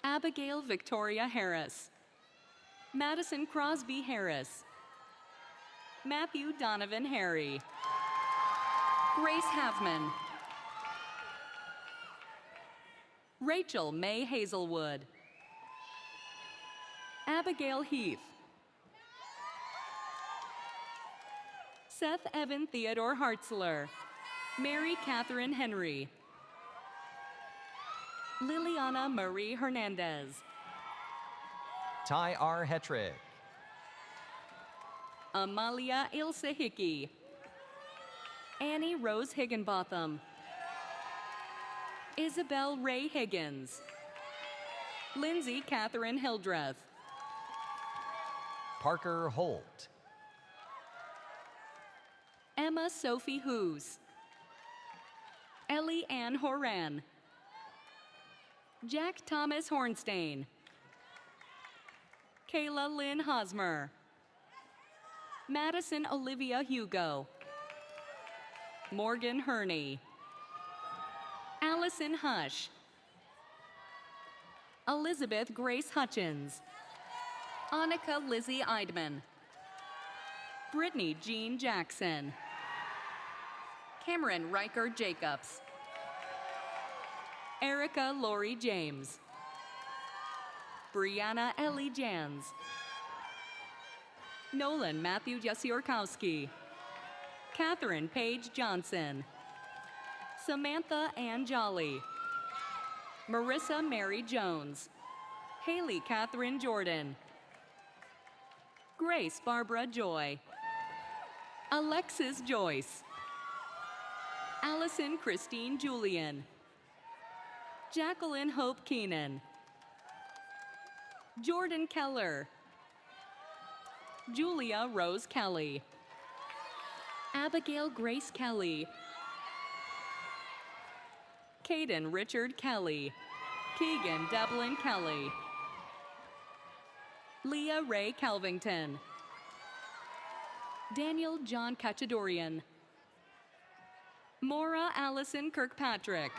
Abigail Victoria Harris, Madison Crosby Harris, Matthew Donovan Harry, Grace Havman, Rachel May Hazelwood, Abigail Heath, Seth Evan Theodore Hartzler, Mary Catherine Henry, Liliana Marie Hernandez, Ty R. Hetrick, Amalia Ilse Hickey, Annie Rose Higginbotham, Isabel Ray Higgins, Lindsay Catherine Hildreth, Parker Holt, Emma Sophie Hoos, Ellie Ann Horan, Jack Thomas Hornstein, Kayla Lynn Hosmer, Madison Olivia Hugo, Morgan Herney, Allison Hush, Elizabeth Grace Hutchins, Annika Lizzie Eidman, Brittany Jean Jackson, Cameron Riker Jacobs, Erica Lori James, Brianna Ellie Jans, Nolan Matthew Jasiorkowski, Catherine Paige Johnson, Samantha Ann Jolly, Marissa Mary Jones, Haley Catherine Jordan, Grace Barbara Joy, Alexis Joyce, Allison Christine Julian, Jacqueline Hope Keenan, Jordan Keller, Julia Rose Kelly, Abigail Grace Kelly, Caden Richard Kelly, Keegan Devlin Kelly, Leah Ray Calvington, Daniel John Kachadorian, Maura Allison Kirkpatrick,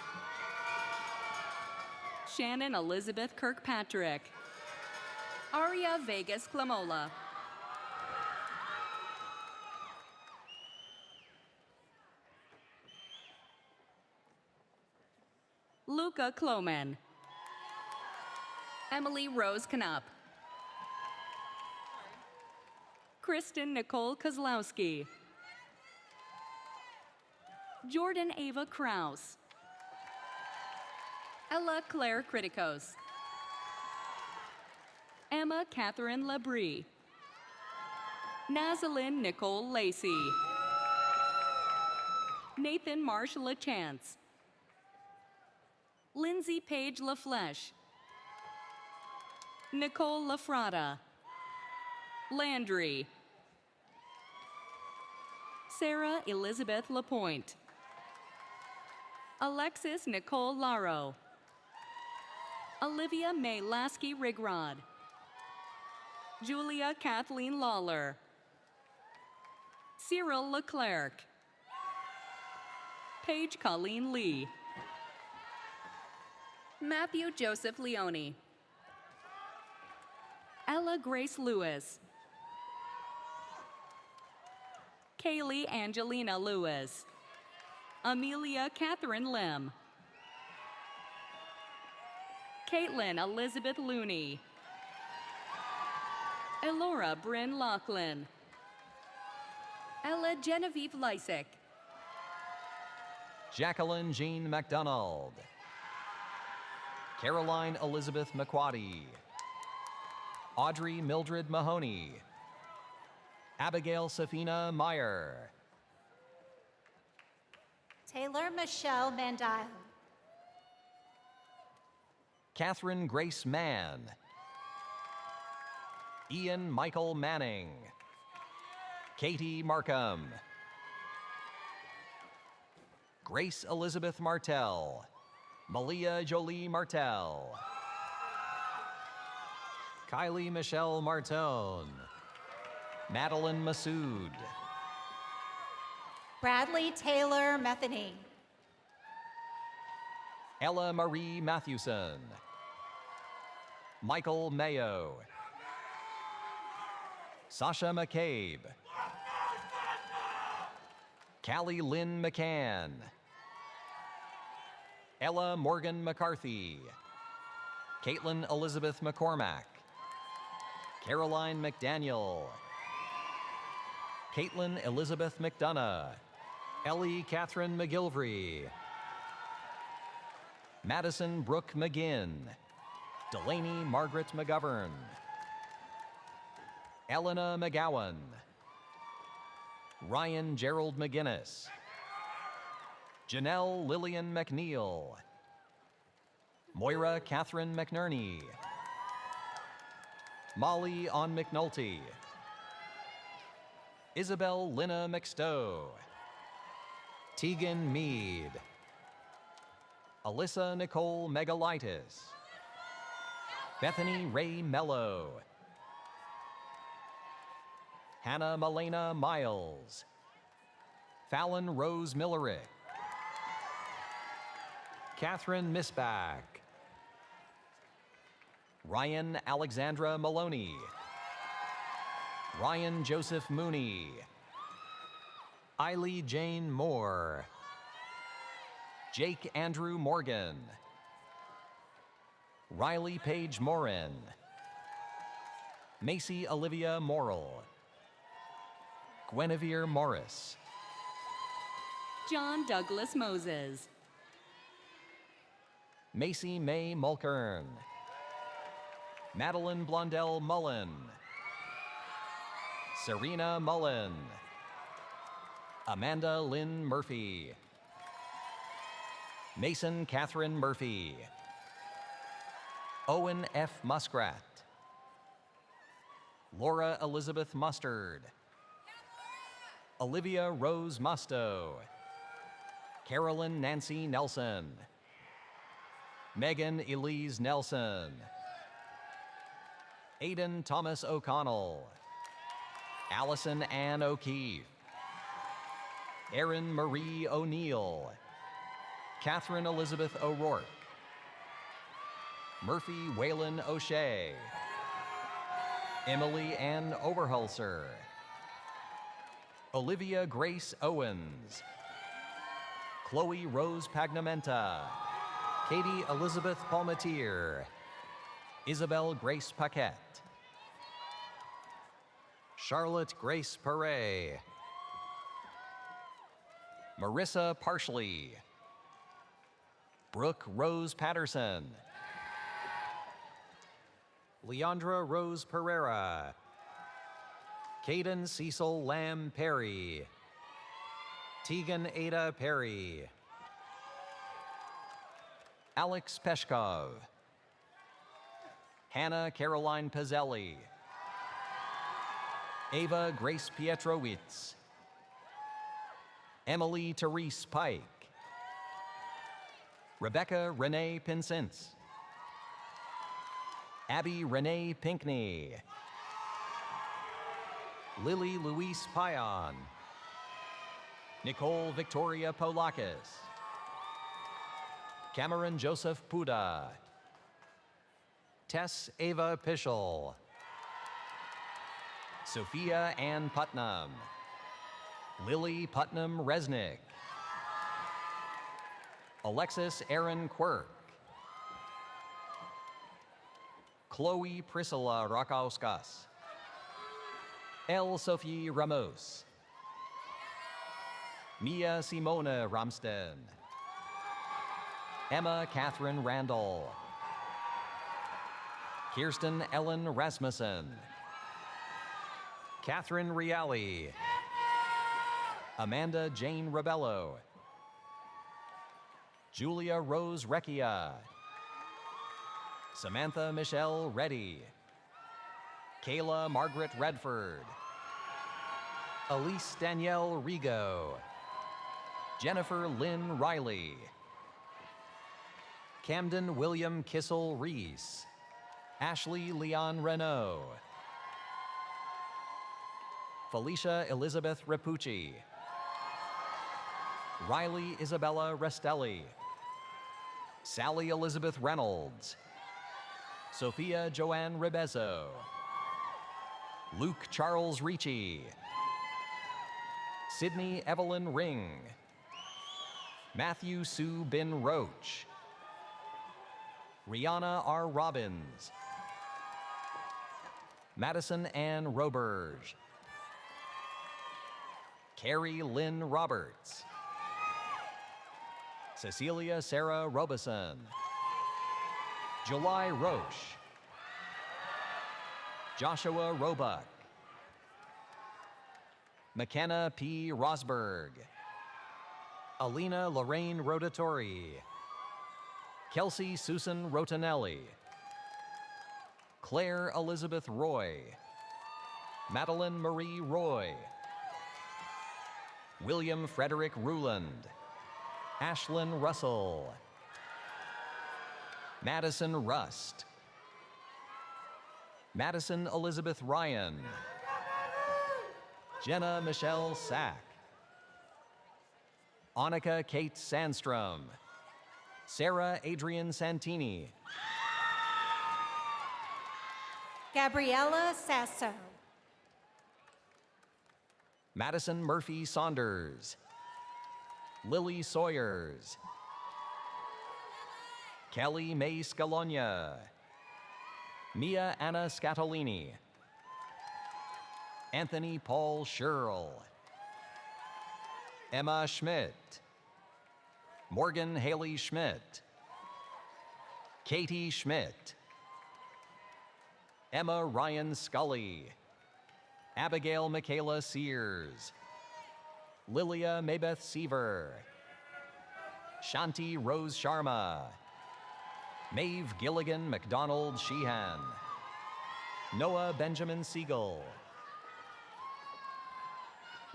Shannon Elizabeth Kirkpatrick, Aria Vegas Clamola, Luca Cloman, Emily Rose Knapp, Kristen Nicole Kozlowski, Jordan Ava Kraus, Ella Claire Criticos, Emma Catherine Labrie, Nazalyn Nicole Lacey, Nathan Marsh LaChance, Lindsay Paige LaFleche, Nicole LaFrada, Landry, Sarah Elizabeth LaPointe, Alexis Nicole Laro, Olivia May Lasky Rigrod, Julia Kathleen Lawler, Cyril Leclerc, Paige Colleen Lee, Matthew Joseph Leone, Ella Grace Lewis, Kaylee Angelina Lewis, Amelia Catherine Lim, Caitlin Elizabeth Looney, Elora Bryn Laughlin, Ella Genevieve Lysick, Jacqueline Jean McDonald, Caroline Elizabeth McQuaddy, Audrey Mildred Mahoney, Abigail Safina Meyer, Taylor Michelle Mandile, Catherine Grace Mann, Ian Michael Manning, Katie Markham, Grace Elizabeth Martell, Malia Jolie Martell, Kylie Michelle Martone, Madeline Massoud. Bradley Taylor Metheny. Ella Marie Mathewson. Michael Mayo. Sasha McCabe. Callie Lynn McCann. Ella Morgan McCarthy. Caitlin Elizabeth McCormack. Caroline McDaniel. Caitlin Elizabeth McDonough. Ellie Catherine McGilvery. Madison Brooke McGinn. Delaney Margaret McGovern. Elena McGowan. Ryan Gerald McGinnis. Janelle Lillian McNeil. Moira Catherine McNerney. Molly On McNulty. Isabel Lynna McStowe. Tegan Mead. Alyssa Nicole Megalitis. Bethany Ray Mello. Hannah Malena Miles. Fallon Rose Millerick. Catherine Misbach. Ryan Alexandra Maloney. Ryan Joseph Mooney. Eiley Jane Moore. Jake Andrew Morgan. Riley Paige Morin. Macy Olivia Morrill. Guinevere Morris. John Douglas Moses. Macy May Mulkern. Madeline Blondell Mullen. Serena Mullen. Amanda Lynn Murphy. Mason Catherine Murphy. Owen F. Muskrat. Laura Elizabeth Mustard. Olivia Rose Musto. Carolyn Nancy Nelson. Megan Elise Nelson. Aidan Thomas O'Connell. Allison Ann O'Keefe. Erin Marie O'Neill. Catherine Elizabeth O'Rourke. Murphy Waylon O'Shea. Emily Ann Oberholzer. Olivia Grace Owens. Chloe Rose Pagnamenta. Katie Elizabeth Palmatier. Isabel Grace Paquette. Charlotte Grace Perret. Marissa Parsley. Brooke Rose Patterson. Leandra Rose Pereira. Caden Cecil Lamb Perry. Tegan Ada Perry. Alex Peshkov. Hannah Caroline Pizzelli. Ava Grace Pietrowitz. Emily Therese Pike. Rebecca Renee Pinsence. Abby Renee Pinkney. Lily Louise Payan. Nicole Victoria Polakis. Cameron Joseph Puda. Tess Ava Pischel. Sophia Ann Putnam. Lily Putnam Resnick. Alexis Aaron Quirk. Chloe Priscilla Rakauskas. El Sophie Ramos. Mia Simona Ramsten. Emma Catherine Randall. Kirsten Ellen Rasmussen. Catherine Riali. Amanda Jane Rebello. Julia Rose Recchia. Samantha Michelle Reddy. Kayla Margaret Redford. Elise Danielle Rigo. Jennifer Lynn Riley. Camden William Kissel Reese. Ashley Leon Renault. Felicia Elizabeth Rapucci. Riley Isabella Restelli. Sally Elizabeth Reynolds. Sophia Joanne Ribezzo. Luke Charles Ricci. Sydney Evelyn Ring. Matthew Sue Bin Roach. Rihanna R. Robbins. Madison Ann Roberge. Carrie Lynn Roberts. Cecilia Sarah Robeson. July Roche. Joshua Roebuck. McKenna P. Rosberg. Alina Lorraine Rotatori. Kelsey Susan Rotanelli. Claire Elizabeth Roy. Madeline Marie Roy. William Frederick Ruland. Ashlyn Russell. Madison Rust. Madison Elizabeth Ryan. Jenna Michelle Sack. Annika Kate Sandstrom. Sarah Adrian Santini. Gabriella Sasso. Madison Murphy Saunders. Lily Sawyers. Kelly May Scalogna. Mia Anna Scatolini. Anthony Paul Scherl. Emma Schmidt. Morgan Haley Schmidt. Katie Schmidt. Emma Ryan Scully. Abigail Michaela Sears. Lilia Maybeth Seaver. Shanti Rose Sharma. Maeve Gilligan McDonald Sheehan. Noah Benjamin Siegel.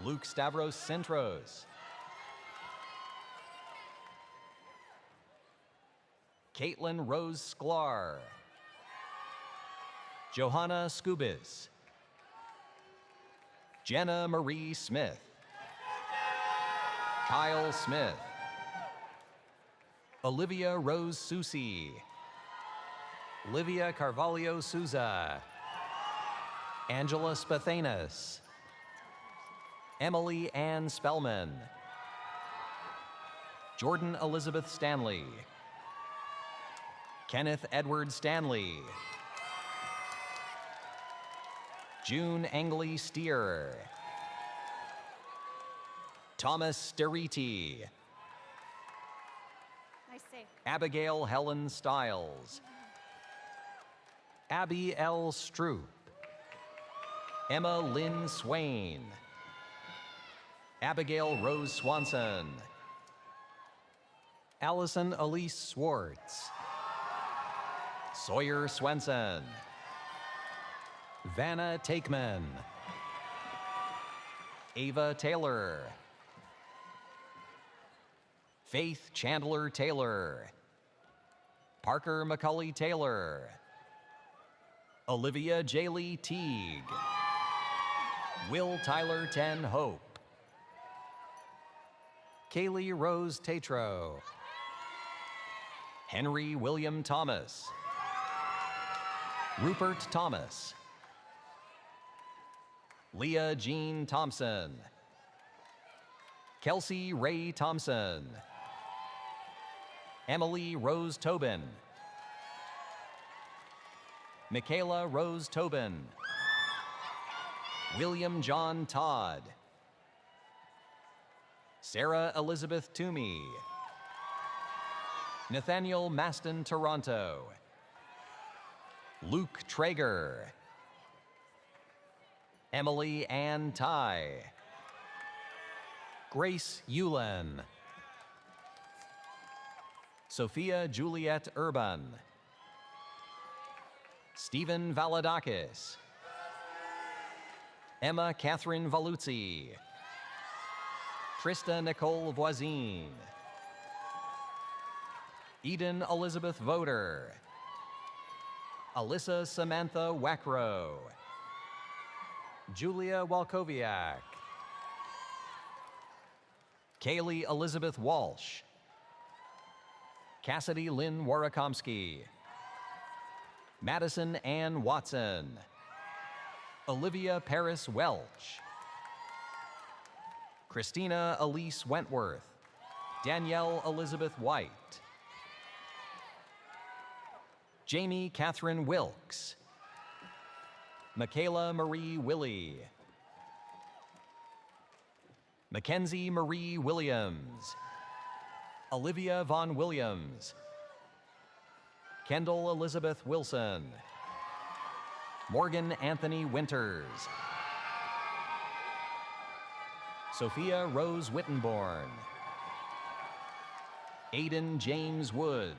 Luke Stavros Centros. Caitlin Rose Sklar. Johanna Skubis. Jenna Marie Smith. Kyle Smith. Olivia Rose Susi. Livia Carvalho Souza. Angela Spathanas. Emily Ann Spellman. Jordan Elizabeth Stanley. Kenneth Edward Stanley. June Angley Steer. Thomas Steriti. Nice save. Abigail Helen Stiles. Abby L. Stroop. Emma Lynn Swain. Abigail Rose Swanson. Allison Elise Swartz. Sawyer Swenson. Vanna Takeman. Ava Taylor. Faith Chandler Taylor. Parker McCulley Taylor. Olivia Jaylee Teague. Will Tyler Ten Hope. Kaylee Rose Tatro. Henry William Thomas. Rupert Thomas. Leah Jean Thompson. Kelsey Ray Thompson. Emily Rose Tobin. Michaela Rose Tobin. William John Todd. Sarah Elizabeth Toomey. Nathaniel Maston Toronto. Luke Traeger. Emily Ann Ty. Grace Eulen. Sophia Juliet Urban. Stephen Valadakis. Emma Catherine Valuzzi. Trista Nicole Voisin. Eden Elizabeth Voder. Alyssa Samantha Wackrow. Julia Walkowiak. Kaylee Elizabeth Walsh. Cassidy Lynn Warakomsky. Madison Ann Watson. Olivia Paris Welch. Christina Elise Wentworth. Danielle Elizabeth White. Jamie Catherine Wilkes. Michaela Marie Willie. Mackenzie Marie Williams. Olivia Vaughn Williams. Kendall Elizabeth Wilson. Morgan Anthony Winters. Sophia Rose Wittenborn. Aiden James Wood.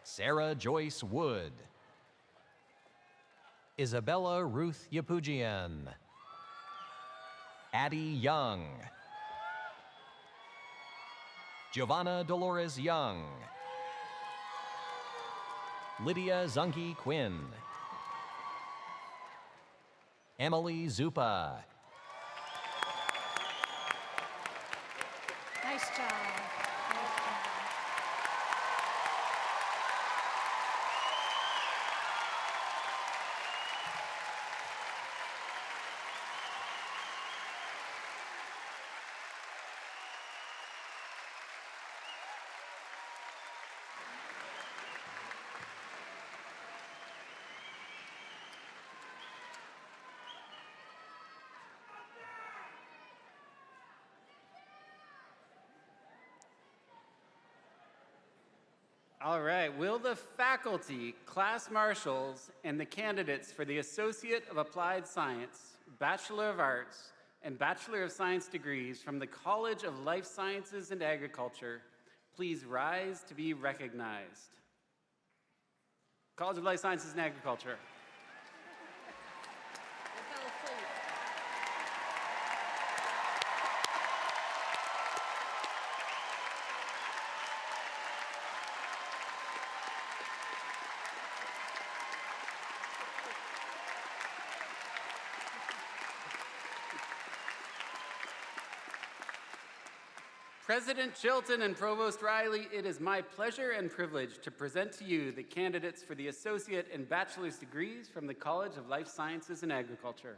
Sarah Joyce Wood. Isabella Ruth Yapujian. Addie Young. Giovanna Dolores Young. Lydia Zunke Quinn. Emily Zupa. Nice job. Nice job. All right, will the faculty, class marshals, and the candidates for the Associate of Applied Science, Bachelor of Arts, and Bachelor of Science degrees from the College of Life Sciences and Agriculture please rise to be recognized? College of Life Sciences and Agriculture. President Chilton and Provost Riley, it is my pleasure and privilege to present to you the candidates for the associate and bachelor's degrees from the College of Life Sciences and Agriculture.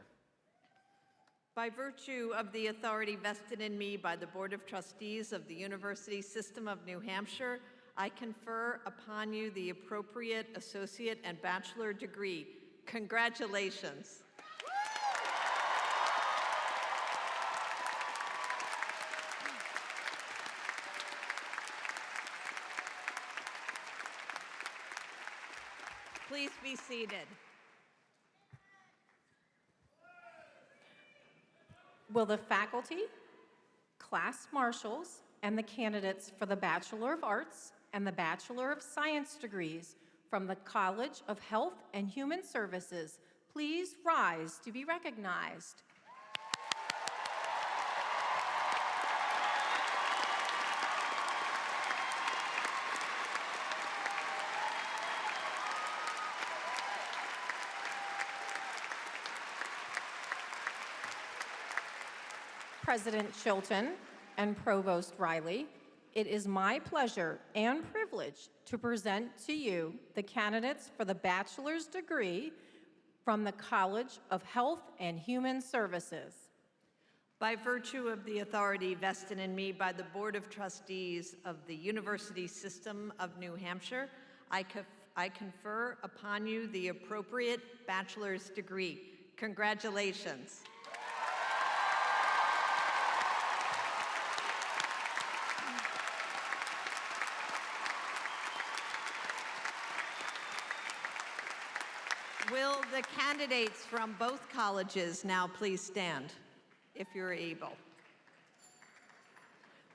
By virtue of the authority vested in me by the Board of Trustees of the University System of New Hampshire, I confer upon you the appropriate associate and bachelor degree. Congratulations. Please be seated. Will the faculty, class marshals, and the candidates for the Bachelor of Arts and the Bachelor of Science degrees from the College of Health and Human Services please rise to be recognized? President Chilton and Provost Riley, it is my pleasure and privilege to present to you the candidates for the bachelor's degree from the College of Health and Human Services. By virtue of the authority vested in me by the Board of Trustees of the University System of New Hampshire, I confer upon you the appropriate bachelor's degree. Congratulations. Will the candidates from both colleges now please stand, if you're able?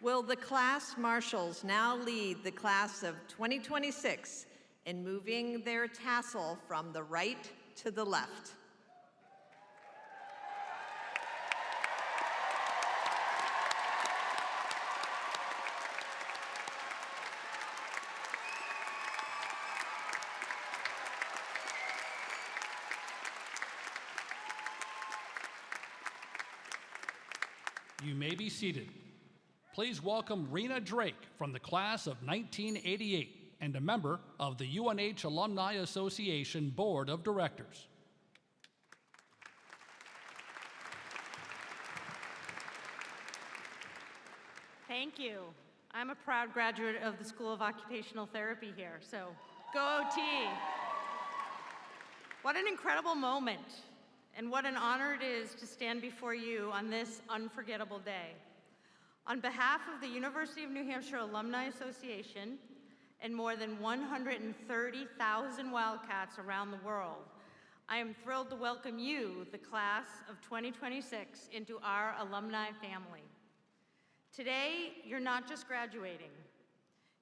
Will the class marshals now lead the class of 2026 in moving their tassel from the right to the left? You may be seated. Please welcome Rena Drake from the class of 1988 and a member of the UNH Alumni Association Board of Directors. Thank you. I'm a proud graduate of the School of Occupational Therapy here, so go OT. What an incredible moment, and what an honor it is to stand before you on this unforgettable day. On behalf of the University of New Hampshire Alumni Association and more than 130,000 Wildcats around the world, I am thrilled to welcome you, the class of 2026, into our alumni family. Today, you're not just graduating,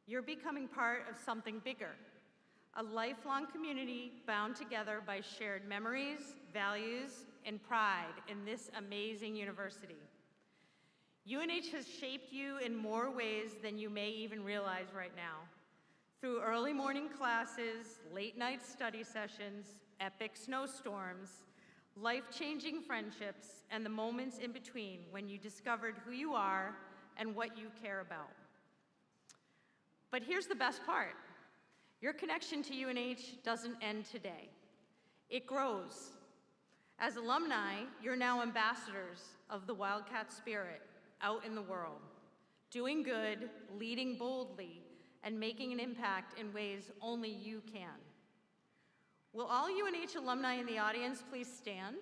you're becoming part of something bigger, a lifelong community bound together by shared memories, values, and pride in this amazing university. UNH has shaped you in more ways than you may even realize right now. Through early morning classes, late night study sessions, epic snowstorms, life-changing friendships, and the moments in between when you discovered who you are and what you care about. But here's the best part. Your connection to UNH doesn't end today. It grows. As alumni, you're now ambassadors of the Wildcat spirit out in the world, doing good, leading boldly, and making an impact in ways only you can. Will all UNH alumni in the audience please stand?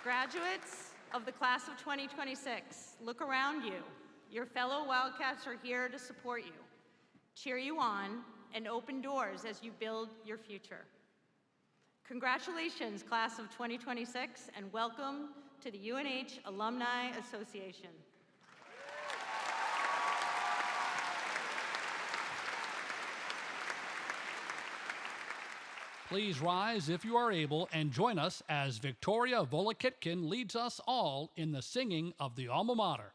Graduates of the class of 2026, look around you. Your fellow Wildcats are here to support you, cheer you on, and open doors as you build your future. Congratulations, class of 2026, and welcome to the UNH Alumni Association. Please rise if you are able and join us as Victoria Volokitkin leads us all in the singing of the alma mater.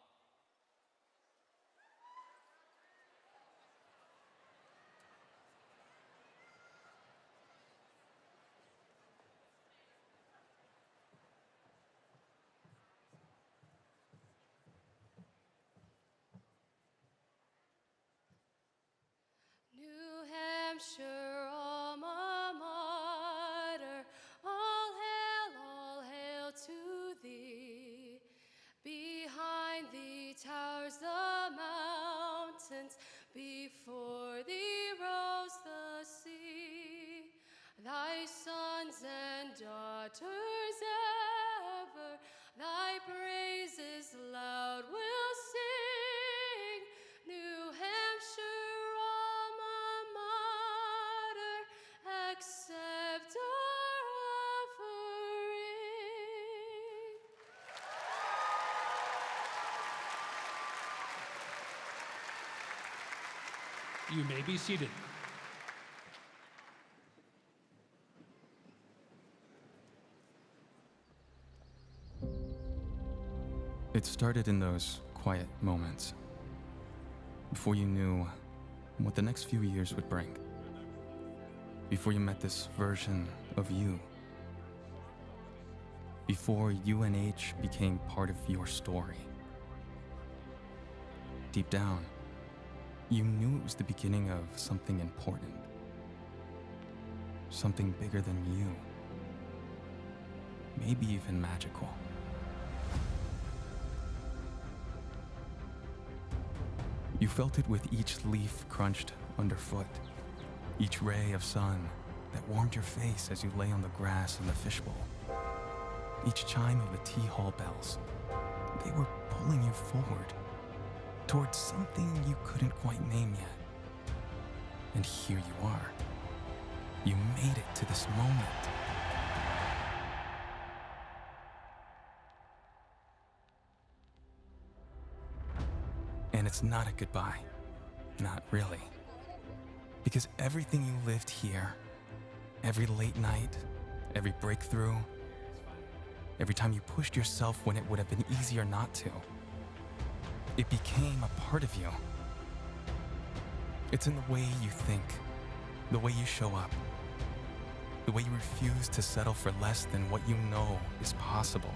New Hampshire alma mater, all hail to thee. Behind thee towers the mountains, before thee rose the sea. Thy sons and daughters ever, thy praises loud will sing. New Hampshire alma mater, accept our offering. You may be seated. It started in those quiet moments, before you knew what the next few years would bring, before you met this version of you, before UNH became part of your story. Deep down, you knew it was the beginning of something important, something bigger than you, maybe even magical. You felt it with each leaf crunched underfoot, each ray of sun that warmed your face as you lay on the grass in the fishbowl, each chime of the tea hall bells. They were pulling you forward, towards something you couldn't quite name yet. And here you are. You made it to this moment. And it's not a goodbye. Not really. Because everything you lived here, every late night, every breakthrough, every time you pushed yourself when it would have been easier not to. It became a part of you. It's in the way you think, the way you show up, the way you refuse to settle for less than what you know is possible.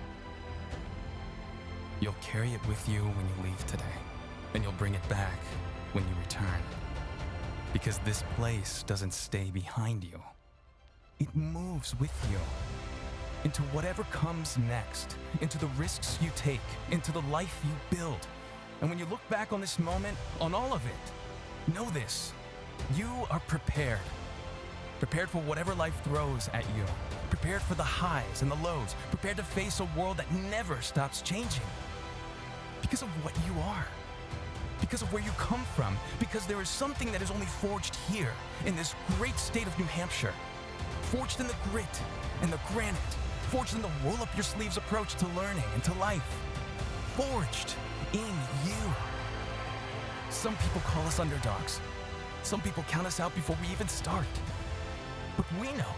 You'll carry it with you when you leave today, and you'll bring it back when you return. Because this place doesn't stay behind you. It moves with you into whatever comes next, into the risks you take, into the life you build. And when you look back on this moment, on all of it, know this: you are prepared. Prepared for whatever life throws at you. Prepared for the highs and the lows. Prepared to face a world that never stops changing. Because of what you are. Because of where you come from. Because there is something that is only forged here, in this great state of New Hampshire. Forged in the grit and the granite. Forged in the roll-up-your-sleeves approach to learning and to life. Forged in you. Some people call us underdogs. Some people count us out before we even start. But we know.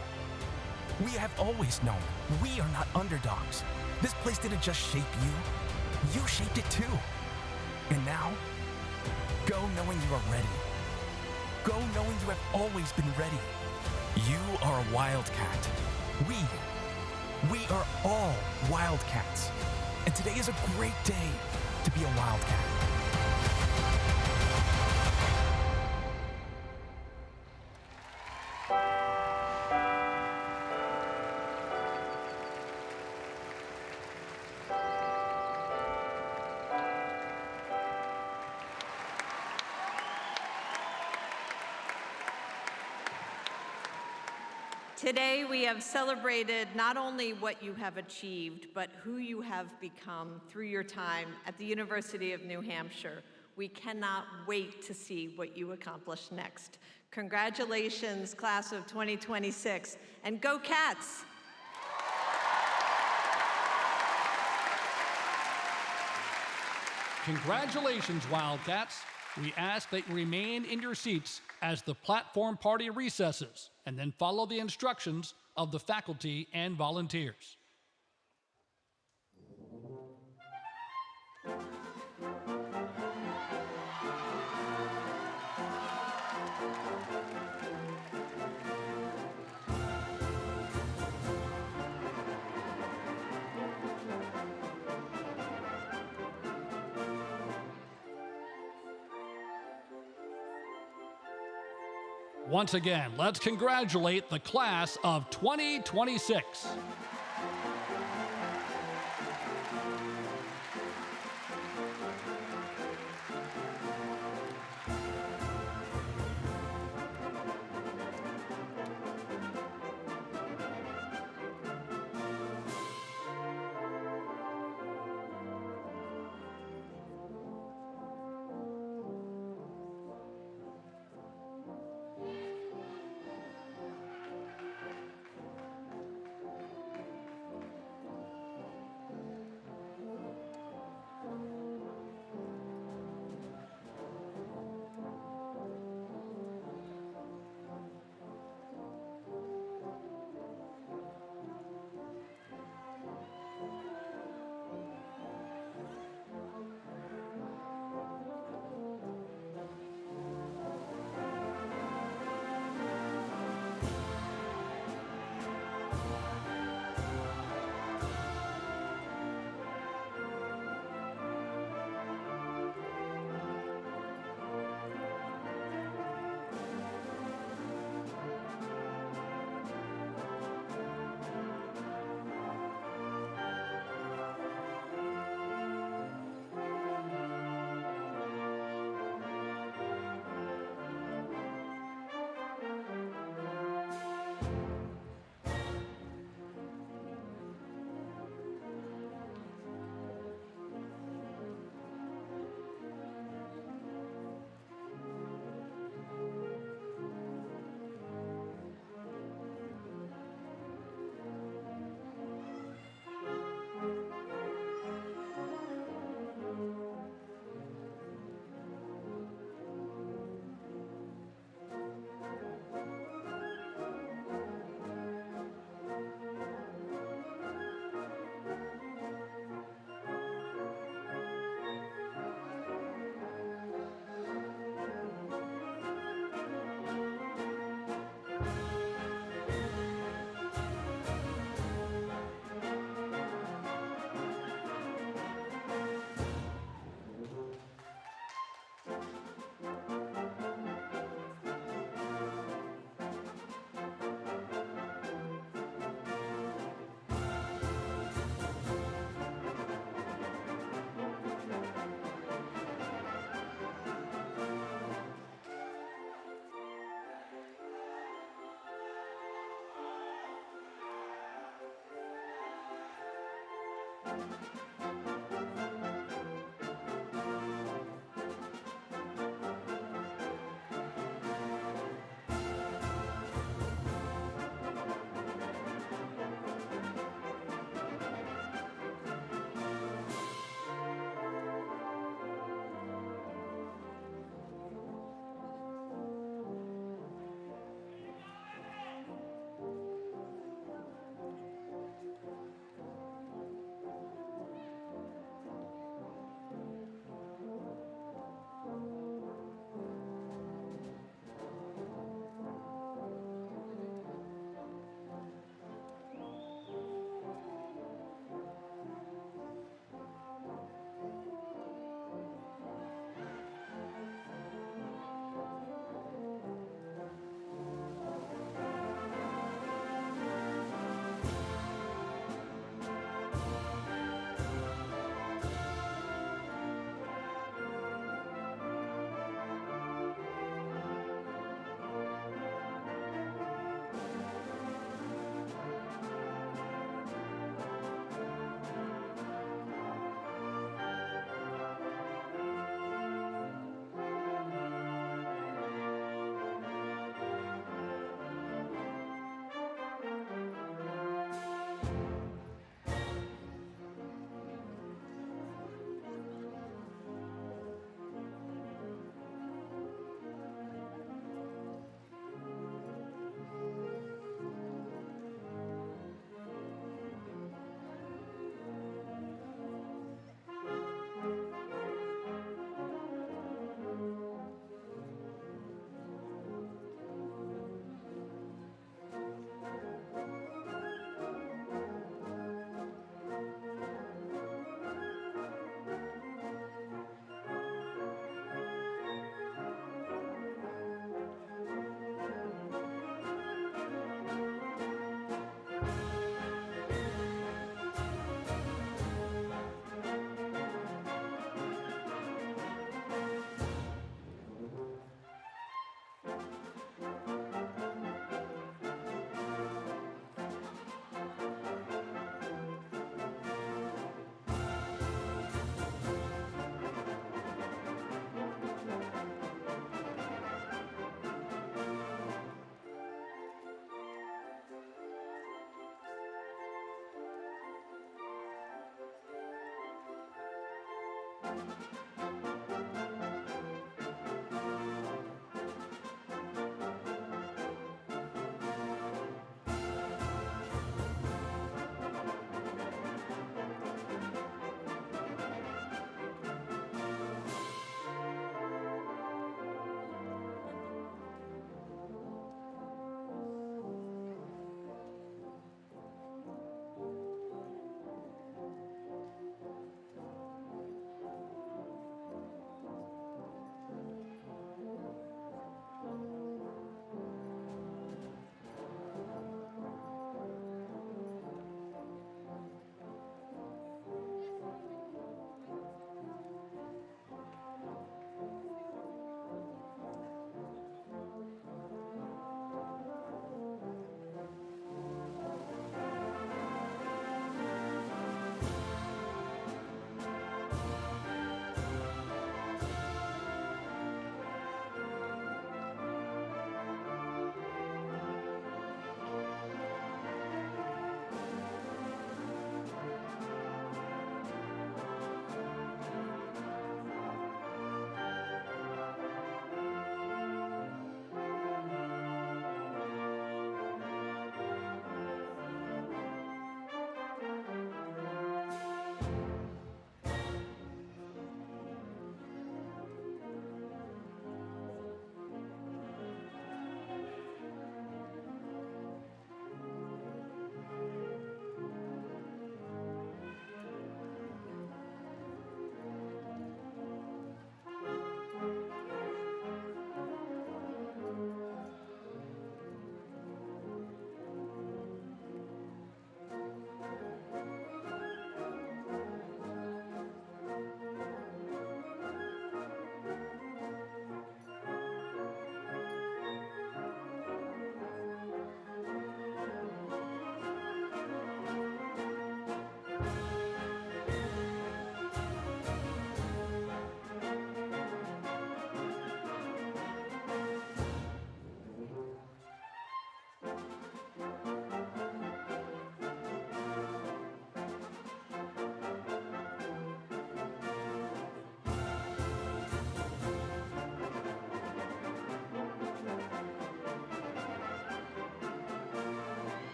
We have always known. We are not underdogs. This place didn't just shape you. You shaped it too. And now, go knowing you are ready. Go knowing you have always been ready. You are a wildcat. We are all wildcats. And today is a great day to be a wildcat. Today, we have celebrated not only what you have achieved, but who you have become through your time at the University of New Hampshire. We cannot wait to see what you accomplish next. Congratulations, class of 2026, and go Cats! Congratulations, Wildcats. We ask that you remain in your seats as the platform party recesses, and then follow the instructions of the faculty and volunteers. Once again, let's congratulate the class of 2026.